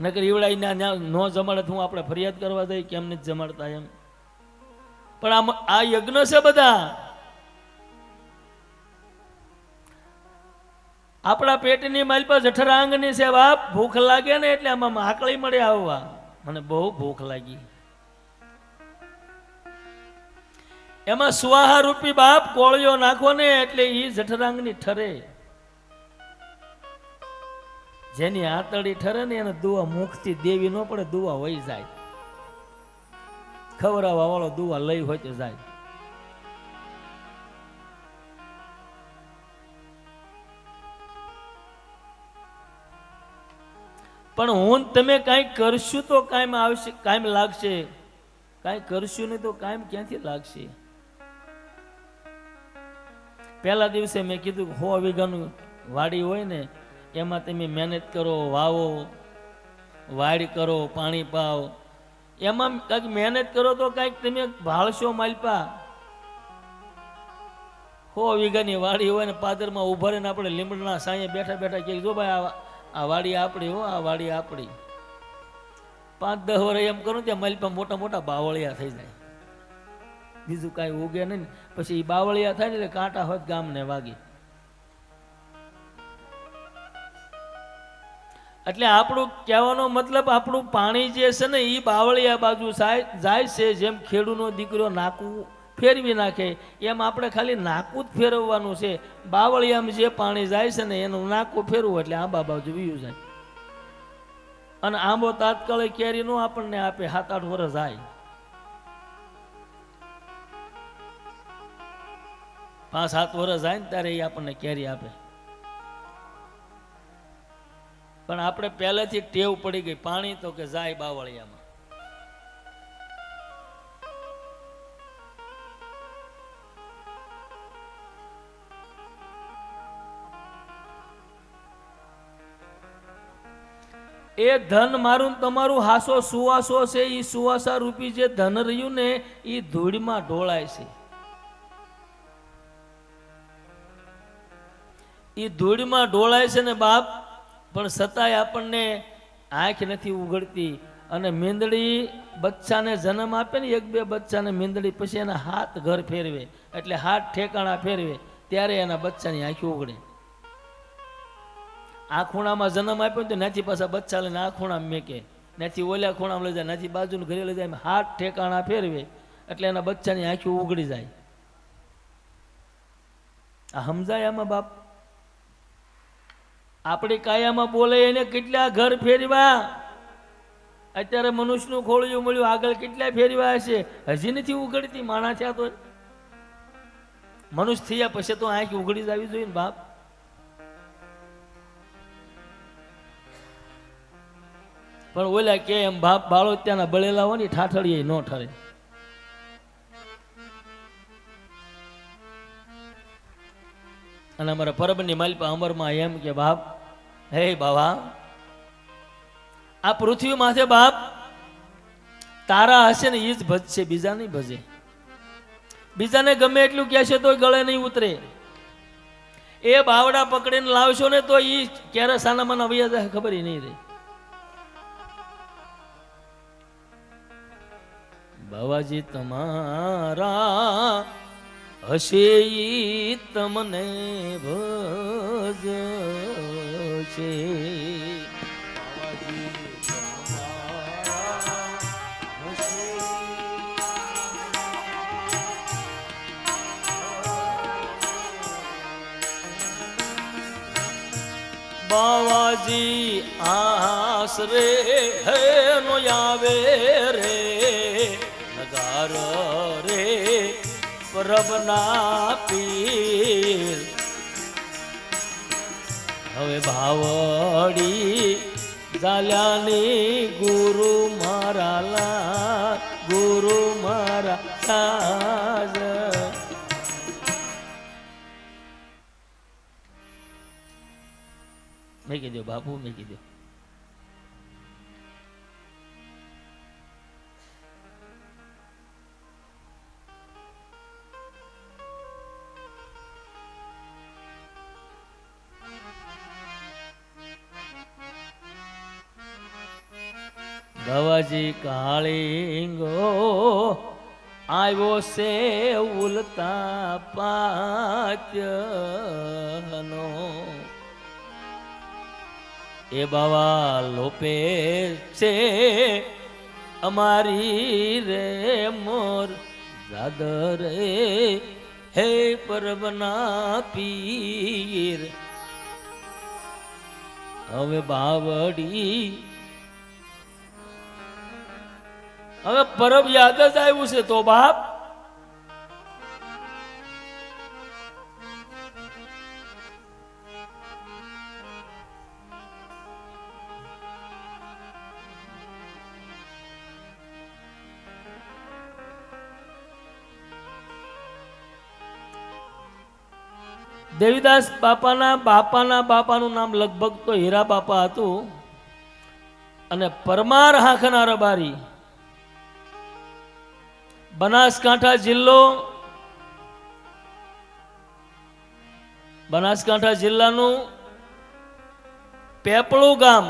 નકર ઈવડાઈ નો જમાડે, હું આપણે ફરિયાદ કરવા જઈએ કેમ નથી જમાડતા એમ. પણ આ યજ્ઞ છે બધા. આપણા પેટની માલપા જઠરાંગની છે બાપ. ભૂખ લાગે ને એટલે આમાં હાકળી મળે આવવા. મને બહુ ભૂખ લાગી. એમાં સ્વાહા રૂપી બાપ કોળિયો નાખો ને એટલે ઈ જઠરાંગની ઠરે. જેની આતડી ઠરે ને એને દુઆ મુખથી દેવી ન પડે, દુઆ વહી જાય. ખવડાવવા વાળો દુઆ લઈ હોય તો જાય. પણ હું તમે કાંઈ કરશું તો કાયમ આવશે, કાયમ લાગશે. કાંઈ કરશું નહીં તો કાયમ ક્યાંથી લાગશે? પહેલા દિવસે મેં કીધું 100 વીઘાનું વાડી હોય ને, એમાં તમે મહેનત કરો, વાવો, વાડ કરો, પાણી પાવ, એમાં કંઈક મહેનત કરો તો કંઈક તમે ભાળશો માલપા. 100 વીઘાની વાડી હોય ને પાદરમાં ઊભા રહીને આપણે લીમડના સાંયે બેઠા બેઠા કહીએ જો ભાઈ આ વાડી આપણી હો, આ વાડી આપણી. 5-10 વર્ષ એમ કરું ત્યાં માલપા મોટા મોટા બાવળિયા થઈ જાય, બીજું કાંઈ ઉગે નહીં. પછી એ બાવળિયા થાય ને એટલે કાંટા હોત ગામને વાગી. એટલે આપણું કહેવાનો મતલબ આપણું પાણી જે છે ને એ બાવળિયા બાજુ જાય છે. જેમ ખેડૂનો દીકરો નાકું ફેરવી નાખે એમ આપણે ખાલી નાકું જ ફેરવવાનું છે. બાવળિયામાં જે પાણી જાય છે ને એનું નાકું ફેરવું એટલે આંબા બાજુ વીયું જાય. અને આંબો તાત્કાલિક કેરી નો આપણને આપે, 7-8 વર્ષ જાય. 5-7 વર્ષ જાય ને ત્યારે એ આપણને કેરી આપે. પણ આપણે પહેલેથી ટેવ પડી ગઈ પાણી તો કે જાય બાવળિયામાં. એ ધન મારું તમારું હાસો સુવાસો છે. એ સુવાસા રૂપી જે ધન રહ્યું ને એ ધૂળમાં ઢોળાય છે. એ ધૂળમાં ઢોળાય છે ને બાપ, પણ છતાંય આપણને આંખ નથી ઉઘડતી. અને મીંદડી બચ્ચાને જન્મ આપે ને, 1-2 બચ્ચાને મીંદડી પછી એના હાથ ઘર ફેરવે, એટલે હાથ ઠેકાણા ફેરવે ત્યારે એના બચ્ચાની આંખી ઉઘડે. આ ખૂણામાં જન્મ આપ્યો તો નથી પાછા બચ્ચા લઈને આ ખૂણામાં મેકે, નથી ઓલા ખૂણામાં લઈ જાય, નથી બાજુનું ઘરે લઈ જાય. હાથ ઠેકાણા ફેરવે એટલે એના બચ્ચાની આંખી ઉઘડી જાય. આ સમજાય આમાં બાપ? આપણી કાયામાં બોલે એને કેટલા ઘર ફેરવા. અત્યારે મનુષ્યનું ખોળિયું મળ્યું, આગળ કેટલા ફેરવા હશે, હજી નથી ઉઘડતી. માણા થયા તો મનુષ્ય થયા પછી તો આંખ ઉઘડી જ આવી જોઈએ ને બાપ. પણ ઓલા કે એમ બાપ બાળો ત્યાંના બળેલા હોય ને ઠાઠડીએ ન ઠરે. અને અમારા પરબની માલપા અમરમાં એમ કે બાપ, હે બાવા, આ પૃથ્વી માથે બાપ તારા હશે ને એ જ ભજશે, બીજા નહીં ભજે. બીજાને ગમે એટલું કહેશે તો ગળે નહીં ઉતરે. એ બાવડા પકડીને લાવશો ને તો એ ક્યારે સાનામાના વૈયા જાય ખબર નહીં રહે. બાવાજી તમારા હશે ઈ તમને ભજશે. બાવાજી આશરે હે નો આવે રે નગાર રે પરબના પીર. હવે ભાવડી જાલ્યાની ગુરુ મારા લા, ગુરુ મારા સાજ. મેં કીધું બાપુ, મેં કીધું બાવાજી કાળીંગો આવ્યો છે ઉલતા પાત્યનો. એ બાવા લોપે છે અમારી રે મોર દાદર હે પરબના પીર. હવે બાવડી હવે પરબ યાદ જ આવ્યું છે તો બાપ. દેવીદાસ બાપાના બાપાનું નામ લગભગ તો હીરા બાપા હતું. અને પરમાર હાંખના રબારી બનાસકાંઠા જિલ્લો, બનાસકાંઠા જિલ્લાનું પેપળું ગામ,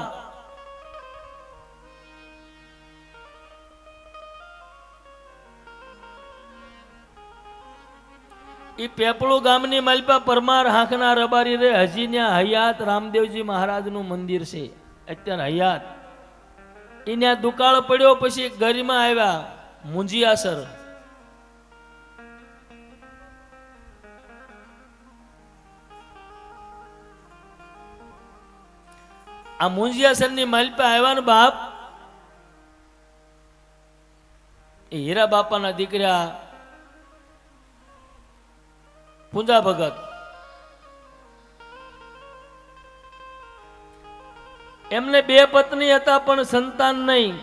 એ પેપળું ગામની માલપા પરમાર હાંકના રબારી રે હજી ત્યાં હયાત રામદેવજી મહારાજનું મંદિર છે, અત્યારે હયાત. એને દુકાળ પડ્યો પછી ગરીમાં આવ્યા મુંજિયાસર. આ મુંજિયાસરની માલપા આવ્યા ને બાપ, એ હીરા બાપાના દીકરા પૂંજા ભગત, એમને 2 પત્ની હતા પણ સંતાન નહીં.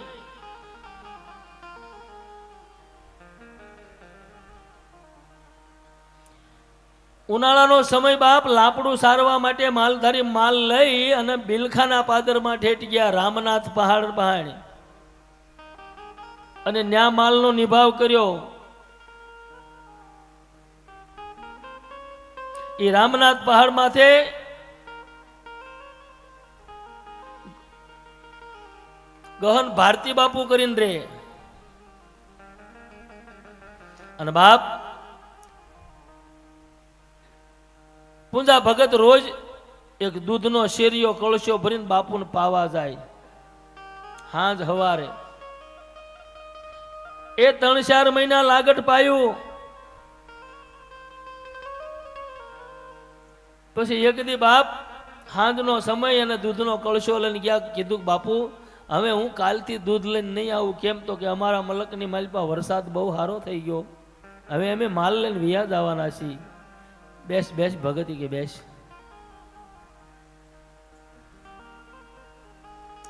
ઉનાળાનો સમય બાપ, લાકડું સારવા માટે માલધારી માલ લઈ અને બિલખાના પાદરમાં ઠેઠ ગયા રામનાથ પહાડ પહાડ, અને ન્યા માલનો નિભાવ કર્યો. એ રામનાથ પહાડ માથે ગહન ભારતી બાપુ કરીને રે. અને બાપ પૂંજા ભગત રોજ એક દૂધનો શેરીયો કળશો ભરીને બાપુને પાવા જાય હાંજ હવારે. એ 3-4 મહિના લાગટ પાયું. પછી એક દી બાપ હાંજનો સમય અને દૂધનો કળશો લઈને ગયા. કીધું બાપુ હવે હું કાલથી દૂધ લઈને નહીં આવું. કેમ તો કે અમારા મલકની માલપા વરસાદ બહુ સારો થઈ ગયો, હવે અમે માલ લઈને વિયા જવાના છીએ. બેસ બેસ ભગતી કે બેસ,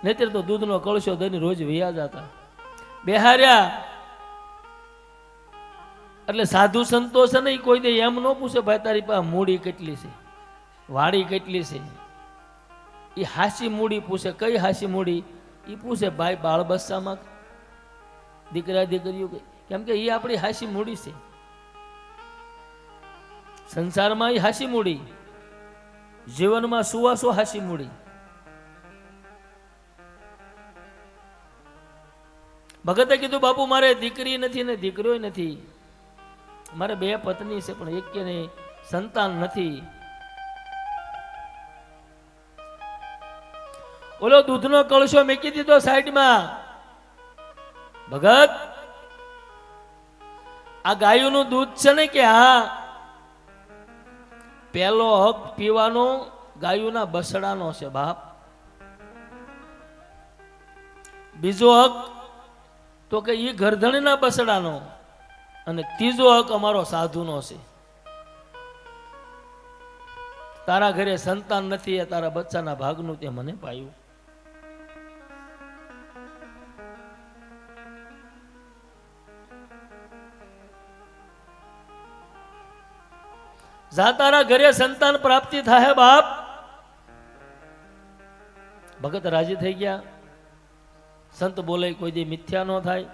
નહીતર તો દૂધનો કળશો દઈને રોજ વિયા જતા. બેહાર્યા એટલે સાધુ સંતો છે ને કોઈ દે એમ ન પૂછે ભાઈ તારી પાસે મૂડી કેટલી છે, વાડી કેટલી છે. એ હાસી મૂડી પૂછે. કઈ હાસી મૂડી? એ પૂછે ભાઈ બાળ બચ્ચામાં દીકરા દીકરીઓ, કેમ કે એ આપણી હાસી મૂડી છે. સંસારમાં એ હાસી મૂડી, જીવનમાં સુવાસો હાસી મૂડી. ભગતે કીધું બાપુ મારે દીકરી નથી ને દીકરો નથી, મારે 2 પત્ની છે પણ એક કે સંતાન નથી. ઓલો દૂધનો કળશો મેકી દીધો સાઈડમાં. ભગત આ ગાયોનું દૂધ છે ને કે હા, પહેલો હક પીવાનો ગાયોના બસડાનો છે બાપ. બીજો હક તો કે એ ગરધણીના બસડાનો, અને ત્રીજો હક અમારો સાધુનો છે. તારા ઘરે સંતાન નથી, તારા બચ્ચાના ભાગનું તે મને પાયું. જા તારા ઘરે સંતાન પ્રાપ્તિ થાય બાપ. ભગત રાજી થઈ ગયા. સંત બોલે કોઈ દી મિથ્યા ન થાય.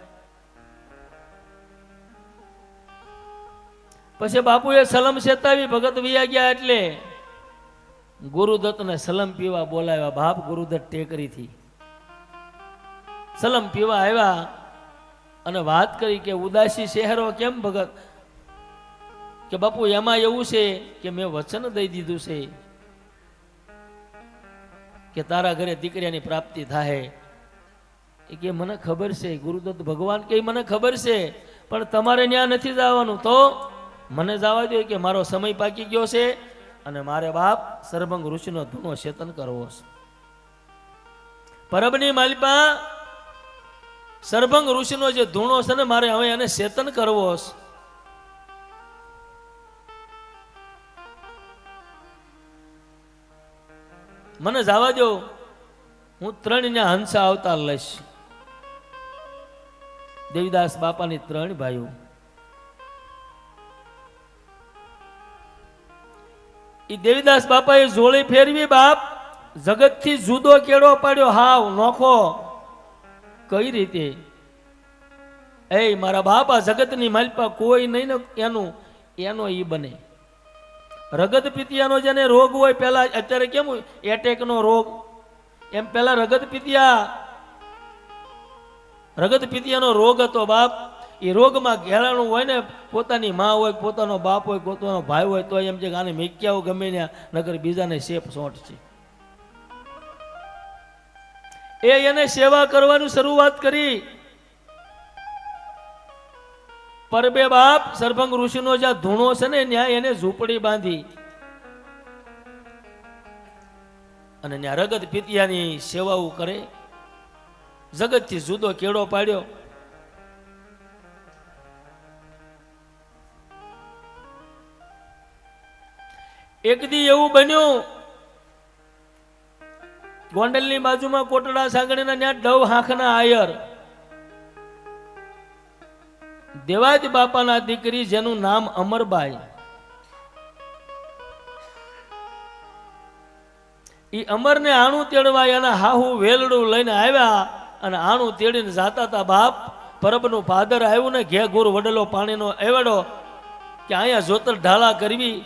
પછી બાપુએ સલમ સેતાવી ભગત વિયા ગયા. એટલે ગુરુદત્તને સલમ પીવા બોલાવ્યા બાપ. ગુરુદત્ત ટેકરીથી સલમ પીવા આવ્યા અને વાત કરી કે ઉદાસી શહેરો કેમ ભગત? કે બાપુ એમાં એવું છે કે મેં વચન દઈ દીધું છે કે તારા ઘરે દીકરીની પ્રાપ્તિ થાય. એ કે મને ખબર છે. ગુરુદત્ત ભગવાન કે મને ખબર છે, પણ તમારે ત્યાં નથી જવાનું. તો મને જવા દો કે મારો સમય પાકી ગયો છે અને મારે બાપ સરભંગ ઋષિનો ધૂણો ચેતન કરવો છે. પરબની માલિપા સરભંગ ઋષિનો જે ધૂણો છે ને મારે હવે એને ચેતન કરવો છે. મને જવા દો, હું 3 ને હંસા અવતાર લઈશ. દેવીદાસ બાપાની 3 ભાઈઓ. એ દેવીદાસ બાપાએ જોળી ફેરવી બાપ. જગતથી જુદો કેળો પાડ્યો, હાવ નોખો. કઈ રીતે? એ મારા બાપ આ જગતની માલપા કોઈ નહીં ને એનો ઈ બને. રગત પિતિયાનો જેને રોગ હોય, પેલા અત્યારે કેમ એટેકનો રોગ, એમ પેલા રગત પિતિયાનો રોગ હતો બાપ. એ રોગમાં ઘેરાણું હોય ને, પોતાની માં હોય, પોતાનો બાપ હોય, પોતાનો ભાઈ હોય, તો એમ છે કે આને મેક્યાઓ ગમે ને નગર બીજાને શેપ સોંટ છે. એને સેવા કરવાની શરૂઆત કરી. પરબે બાપ સરભંગ ઋષિનો જ્યાં ધૂણો છે ને, ત્યાં એને ઝૂંપડી બાંધી અને ત્યાં રગત પિતિયાની સેવાઓ કરે. જગતથી જુદો કેળો પાડ્યો. એક દી એવું બન્યું, ગોંડલની બાજુમાં કોટડા સાંગણીના ત્યાં ડવ હાંખના આયર, દેવાજ બાપાના દીકરી જેનું નામ અમરબાઈ, ઈ અમરને આણું તેડવા એના હાહુ વેલડું લઈને આવ્યા અને આણું તેડીને જાતા હતા બાપ. પરબનું પાદર આવ્યું ને, ઘે ગુર વડેલો પાણીનો એવડો કે અહીંયા જોતર ઢાલા કરવી,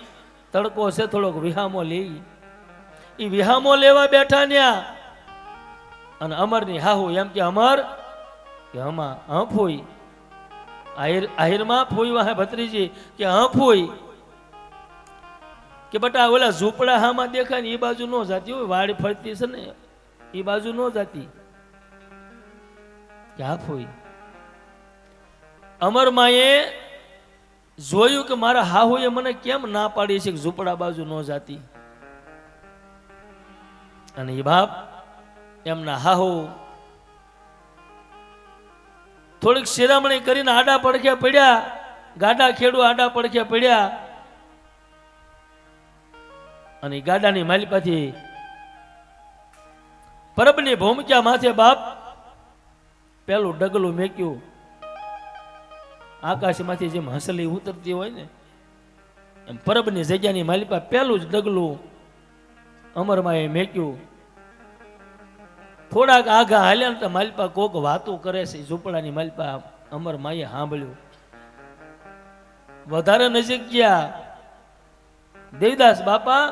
તડકો છે થોડોક વિહામો લેવી. એ વિહામો લેવા બેઠા ન્યા અને અમરની હાહુ એમ કે અમર કે હમા હફોઈ આહિરમાં ફોઈ વાહે ભત્રીજી કે હફોઈ કે બટા ઓલા ઝૂંપડા હામાં દેખાય ને એ બાજુ નો જાતી હોય, વાડી ફરતી છે ને એ બાજુ નો જાતી કે હફોઈ. અમર માએ જોયું કે મારા હાહુએ મને કેમ ના પાડી છે કે ઝૂંપડા બાજુ ન જાતી. અને એ બાપ એમના હાહુ થોડીક શિરામણી કરીને આડા પડખે પડ્યા, ગાડા ખેડૂ આડા પડખે પડ્યા અને ગાડાની માલિપાથી પરબની ભૂમિકા માથે બાપ પેલું ડગલું મેક્યું. આકાશમાંથી જેમ હસલી ઉતરતી હોય ને એમ પરબની જગ્યાની માલિપા પેલું જ ડગલું અમરમાએ મેક્યું. થોડાક આઘા હાલ્યા ને તો માલિપા કોક વાતો કરે છે, ઝૂંપડાની માલિપા અમરમાએ સાંભળ્યું. વધારે નજીક ગયા, દેવદાસ બાપા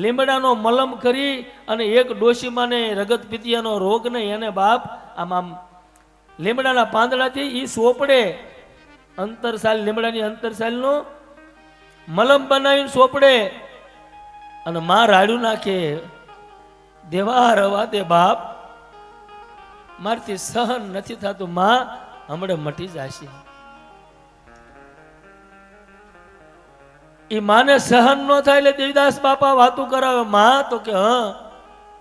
લીમડાનો મલમ કરી અને એક ડોશીમાને રગત પિતિયાનો રોગ ને એને બાપ આમ લીમડાના પાંદડાથી ઈ સોપડે અંતરસાલ, લીમડાની અંતરસાલનો મલમ બનાવીને સોપડે અને માં રાડ્યું નાખે. દેવા રવા દે બાપ, મારથી સહન નથી થતું, માં હમણાં મટી જશે. એ માને સહન ન થાય એટલે દેવીદાસ બાપા વાતું કરાવે. માં તો કે હા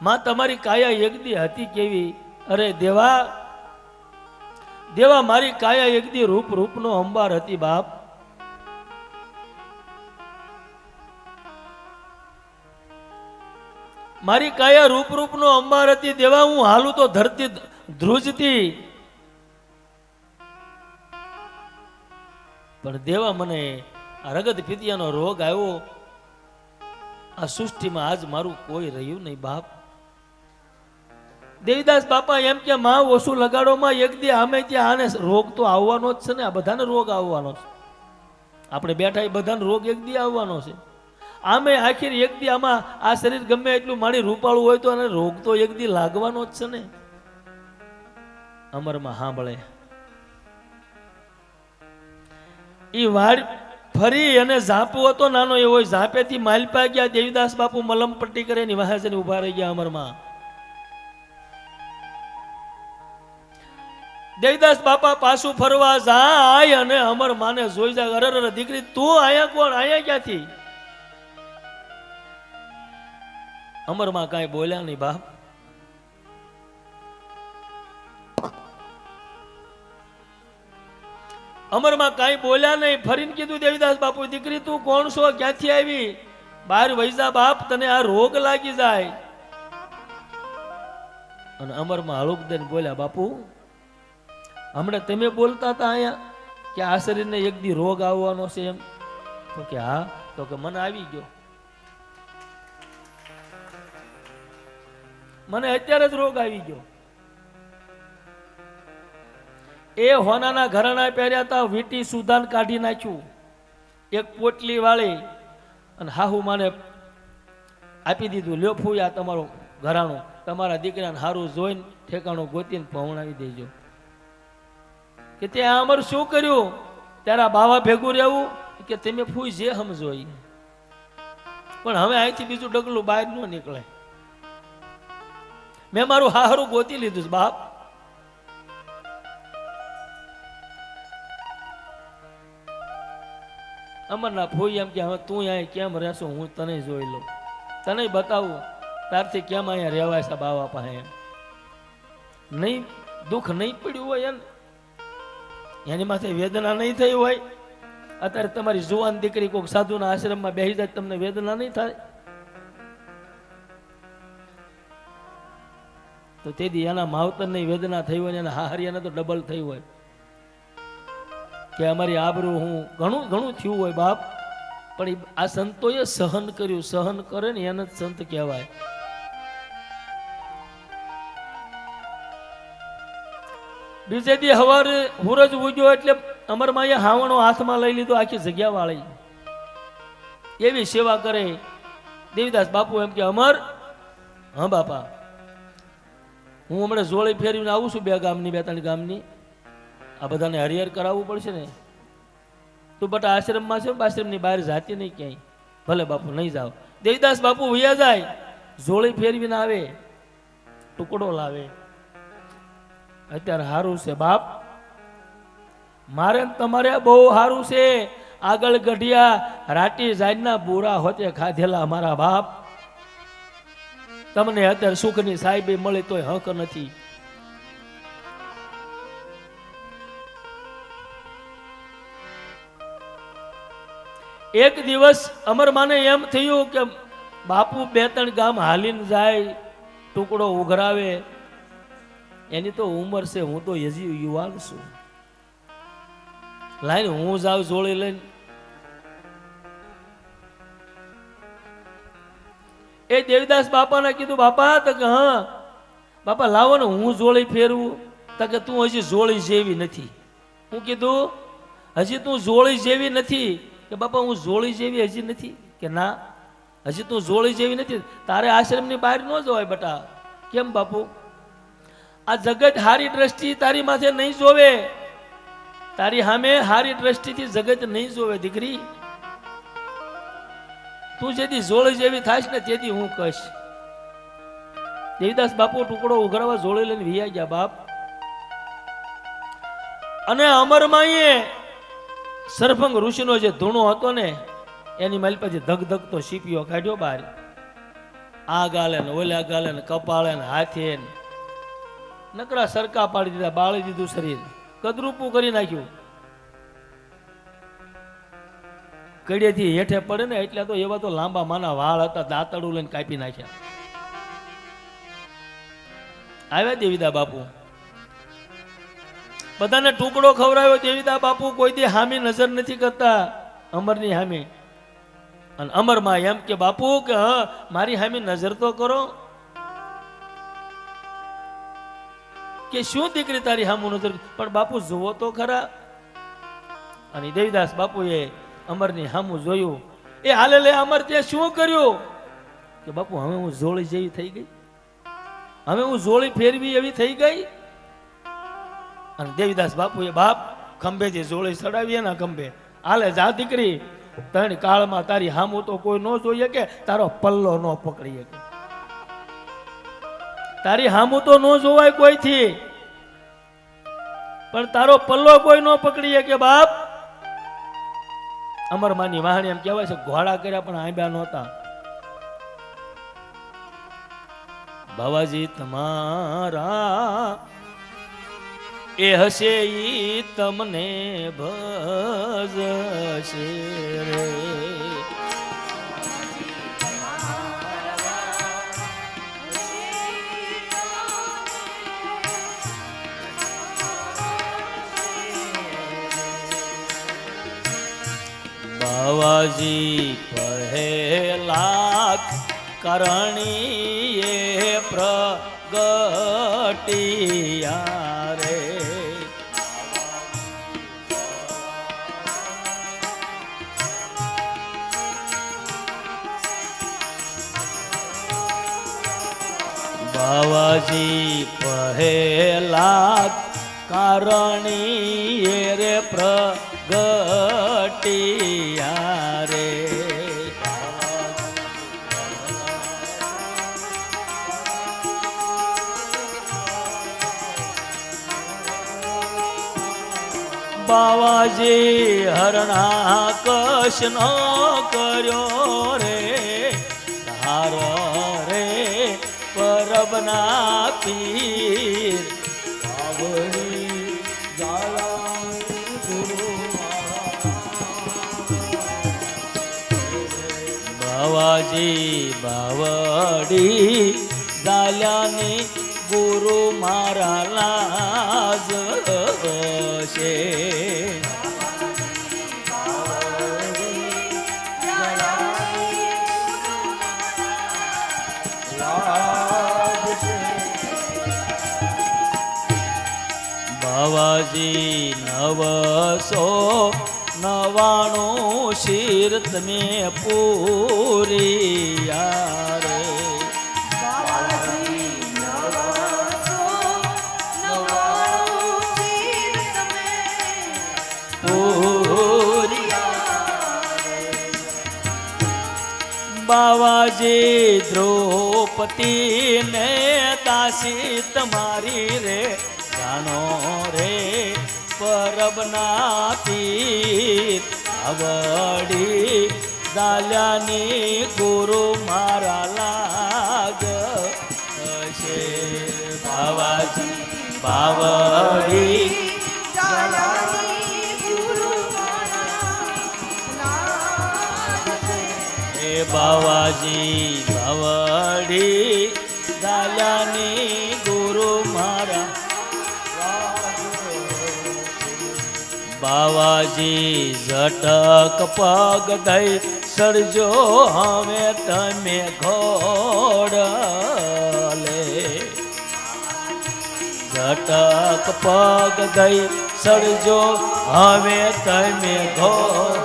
માં તમારી કાયા એકદી હતી કેવી. અરે દેવા મારી કાયા એકદી રૂપનો અંબાર હતી બાપ. મારી કાયા રૂપનો અંબાર હતી દેવા. હું હાલું તો ધરતી ધ્રુજતી, પણ દેવા મને આ રગત પિતિયાનો રોગ આવ્યો. આ સૃષ્ટિમાં આજ મારું કોઈ રહ્યું નહીં બાપ. દેવીદાસ બાપા એમ કે માં ઓછું લગાડો માં, એક દી આમે ત્યાં આને રોગ તો આવવાનો જ છે ને. આ બધાને રોગ આવવાનો છે, આપણે બેઠા એ બધાને રોગ એક દી આવવાનો છે. આમે આખીર એક દી આમાં આ શરીર ગમે એટલું મારી રૂપાળું હોય તો અને રોગ તો એક દી લાગવાનો જ છે ને. અમરમાં સાંભળે ઈ વાડ ફરી અને ઝાપુ હતો નાનો એવો, ઝાપેથી માલપા ગયા. દેવીદાસ બાપુ મલમ પટ્ટી કરે ની વાહે જઈને ઉભા રહી ગયા અમરમાં. દેવીદાસ બાપા પાછું ફરવા જાય અને અમર માને જોઈ જાય. અરે દીકરી તું આયા કોણ, આયા ક્યાંથી? અમરમાં કાંઈ બોલ્યા નહીં બાપ. અમરમાં કાંઈ બોલ્યા નહીં. ફરીને કીધું દેવીદાસ બાપુ, દીકરી તું કોણ છો, ક્યાંથી આવી? બહાર વૈજા બાપ, તને આ રોગ લાગી જાય. અને અમરમાં હળુક દઈને બોલ્યા, બાપુ હમણાં તમે બોલતા હતા અહીંયા કે આ શરીરને એક દી રોગ આવવાનો છે એમ. તો કે હા. તો કે મને આવી ગયો, મને અત્યારે જ રોગ આવી ગયો. એ હોનાના ઘરેણા પહેર્યા હતા, વીટી સુધાન કાઢી નાખ્યું, એક પોટલી વાળી અને હાહુ માને આપી દીધું, લ્યો ફૂઈ આ તમારું ઘરાણું, તમારા દીકરાને હારું જોઈને ઠેકાણું ગોતીને પહોંચાવી દેજો. કે તે અમારું શું કર્યું? ત્યારે બાવા ભેગું રહેવું કે તમે ફૂઈ જે સમજો ઈ, પણ હવે અહીંથી બીજું ડગલું બહાર ન નીકળે. મેં મારું હારું ગોતી લીધું છે બાપ. અમરના ફૂઈ એમ કે હવે તું અહીંયા કેમ રહેશો, હું તને જોઈ લઉં, તને બતાવું તારથી કેમ અહીંયા રહેવાય છે બાવા પાસે. એમ નહીં દુઃખ નહીં પડ્યું હોય એની માથે વેદના નહીં થઈ હોય. અત્યારે તમારી જુવાન દીકરી કોઈક સાધુના આશ્રમમાં બેસી જાય, તમને વેદના નહીં થાય? તો તેથી એના માવતરની વેદના થઈ હોય, એના હાહરિયાને તો ડબલ થઈ હોય કે અમારી આબરૂ હું ઘણું ઘણું થયું હોય બાપ. પણ આ સંતોએ સહન કર્યું, સહન કરે ને એને જ સંત કહેવાય. બીજે દી હવારે સૂરજ ઉગ્યો એટલે અમરમાએ હાવણો હાથમાં લઈ લીધો, આખી જગ્યા વાળી એવી સેવા કરે. દેવીદાસ બાપુ એમ કે અમર, હા બાપા, હું હમણાં જોળી ફેરવીને આવું છું, 2 ગામની 2-3 ગામની, આ બધાને હરિહર કરાવવું પડશે ને. તું બટા આશ્રમમાં છે, આશ્રમની બહાર જાતી નહીં ક્યાંય. ભલે બાપુ નહીં જાઓ. દેવીદાસ બાપુ વયા જાય, જોળી ફેરવીને આવે, ટુકડો લાવે. અત્યારે સારું છે બાપ, મારે તમારે બહુ સારું છે. આગળ ગઢિયા રાટી જાયના બુરા હોતે ખાધેલા મારા બાપ, તમને અત્યારે સુખની સાહેબી મળી તોય હક નથી. એક દિવસ અમરમાને એમ થયું કે બાપુ 2-3 ગામ હાલીને જાય, ટુકડો ઉઘરાવે, એની તો ઉંમર છે, હું તો હજી યુવાન છું, લાઈને હું જાઉં જોડી લઈને. એ દેવીદાસ બાપાને કીધું, બાપા, તો કે હા બાપા લાવો ને હું જોડી ફેરવું. તો કે તું હજી જોડી જેવી નથી. હું કીધું હજી તું જોડી જેવી નથી? કે બાપા હું જોડી જેવી હજી નથી. કે ના, હજી તું જોડી જેવી નથી, તારે આશ્રમની બહાર ન જવાય બેટા. કેમ બાપુ? આ જગત હારી દ્રષ્ટિ તારી માથે નહીં જોવે, તારી સામે હારી દ્રષ્ટિથી જગત નહીં જોવે દીકરી. તું જેથી જોડી જેવી થાશ ને તેથી હું કહીશ. દેવીદાસ બાપુ ટુકડો ઉઘરાવા જોડી લઈને વિયા ગયા બાપ. અને અમરમાઈએ સરભંગ ઋષિનો જે ધૂણો હતો ને એની મારી પાસે ધગધગતો સીપીઓ કાઢ્યો બહાર. આ ગાલે ને ઓલા ગાલે ને કપાળે ને હાથે નકરા સરકા પાડી દીધા, બાળી દીધું શરીર, કદરૂપું કરી નાખ્યું. કડિયેથી હેઠે પડે ને એટલે તો એવા તો લાંબા માના વાળ હતા, દાંતડું લઈને કાપી નાખ્યા. આવ્યા દેવીદા બાપુ, બધાને ટુકડો ખવડાવ્યો. દેવીદા બાપુ કોઈ દી હામી નજર નથી કરતા અમરની હામી. અને અમરમાં એમ કે બાપુ કે હા મારી હામી નજર તો કરો. કે શું દીકરી તારી હામું નજર? પણ બાપુ જુઓ તો ખરા. અને દેવીદાસ બાપુએ અમરની હામું જોયું. એ હાલે લે અમર તે શું કર્યું? કે બાપુ હવે હું જોડી જેવી થઈ ગઈ, હવે હું જોડી ફેરવી એવી થઈ ગઈ. અને દેવીદાસ બાપુએ બાપ ખંભેથી જોડી ચડાવી એના ખંભે, હાલે જા દીકરી, 3 કાળમાં તારી હામું તો કોઈ ન જોઈએ કે તારો પલ્લો ન પકડી શકે, તારી હામું તો ન જોવાય કોઈથી, પણ તારો પલ્લો કોઈ ન પકડી શકે બાપ. અમરમાની વાહણી એમ કહેવાય છે ઘોડા કર્યા પણ આંબ્યા નહોતા. બાવાજી તમારા એ હશે ઈ તમને ભજશે રે. બાવાજી પહેલા કરણીએ પ્રગટિયા રે. બાવાજી પહેલા કારણી રે પ્રગટિયા રે બાવાજી હરણા કશનો કર્યો રે હાર રે પરબના પીર બાવડી જાળા ગુરુ બાવાજી બાવડી જાલ્યાની ગુરુ મારા લાજ છે બાવાજી 999 શીર તમે પૂરિયા રે બાવાજી દ્રૌપદી ને દાસી તમારી રે જાણો રે પરબના પીર આવડી દાલ્યાની ગુરુ મારા લાગ છે બાવાજી બાવડી બાવાજી બાવડી દાલ્યાની ગુરુ મારા બાવાજી ઝટક પગ દઈ સડજો હવે તમે ઘોડલે ઝટક પગ દઈ સડજો હવે તમે ઘોડ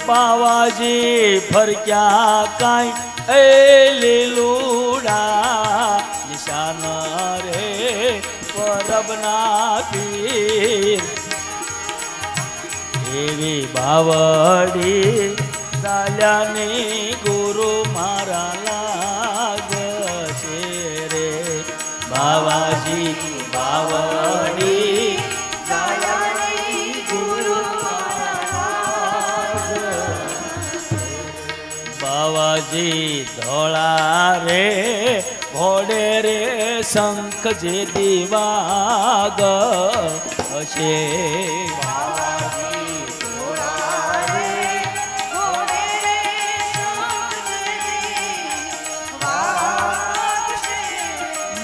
બાવાજી ફરક્યા કાંઈ એ લીલુડા નિશાન રે પરબના પીર એવી બાવડી દાલ્યાની ગુરુ મારા લાગ છે રે બાવાજી બાવડી બાવાજી ધોળા રે ઘોડે રે શંખ જે દીવાગ છે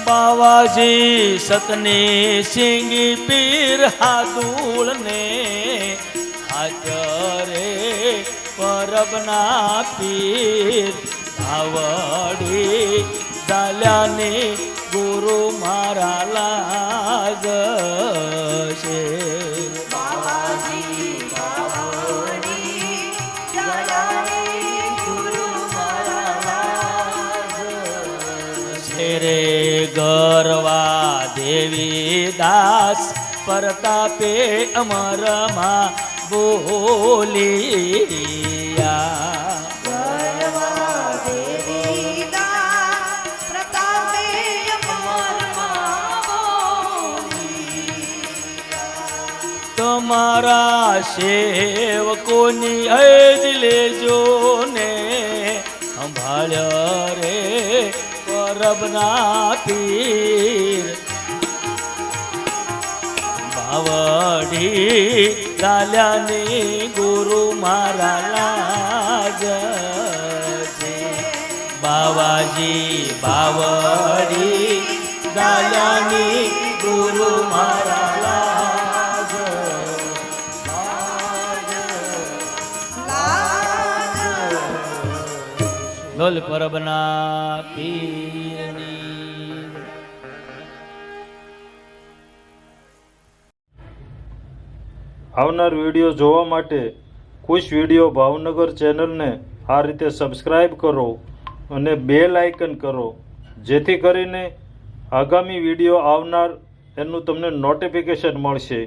બાવાજી સતની સિંગી પીર હાદુળ ને હાજરે પરબના પીર આવડી દાલ્યાની ગુરુ મારા લાગ છે રે ગરવા દેવી દાસ પ્રતાપે અમરમાં બોલિયા તમારા સેવકોની અજ લેજો ને સંભાળ્યા રે પરબના પીર બાવડી દાલ્યાની ગુરુ મારા લાગ છે બાવાજી બાવડી દાલ્યાની ગુરુ મારા લાગ લોલ પરબના પીરની આવનાર વિડીયો જોવા માટે ખુશ વિડીયો ભાવનગર ચેનલને આ રીતે સબસ્ક્રાઈબ કરો અને બેલ આઇકન કરો, જેથી કરીને આગામી વિડીયો આવનાર એનું તમને નોટિફિકેશન મળશે.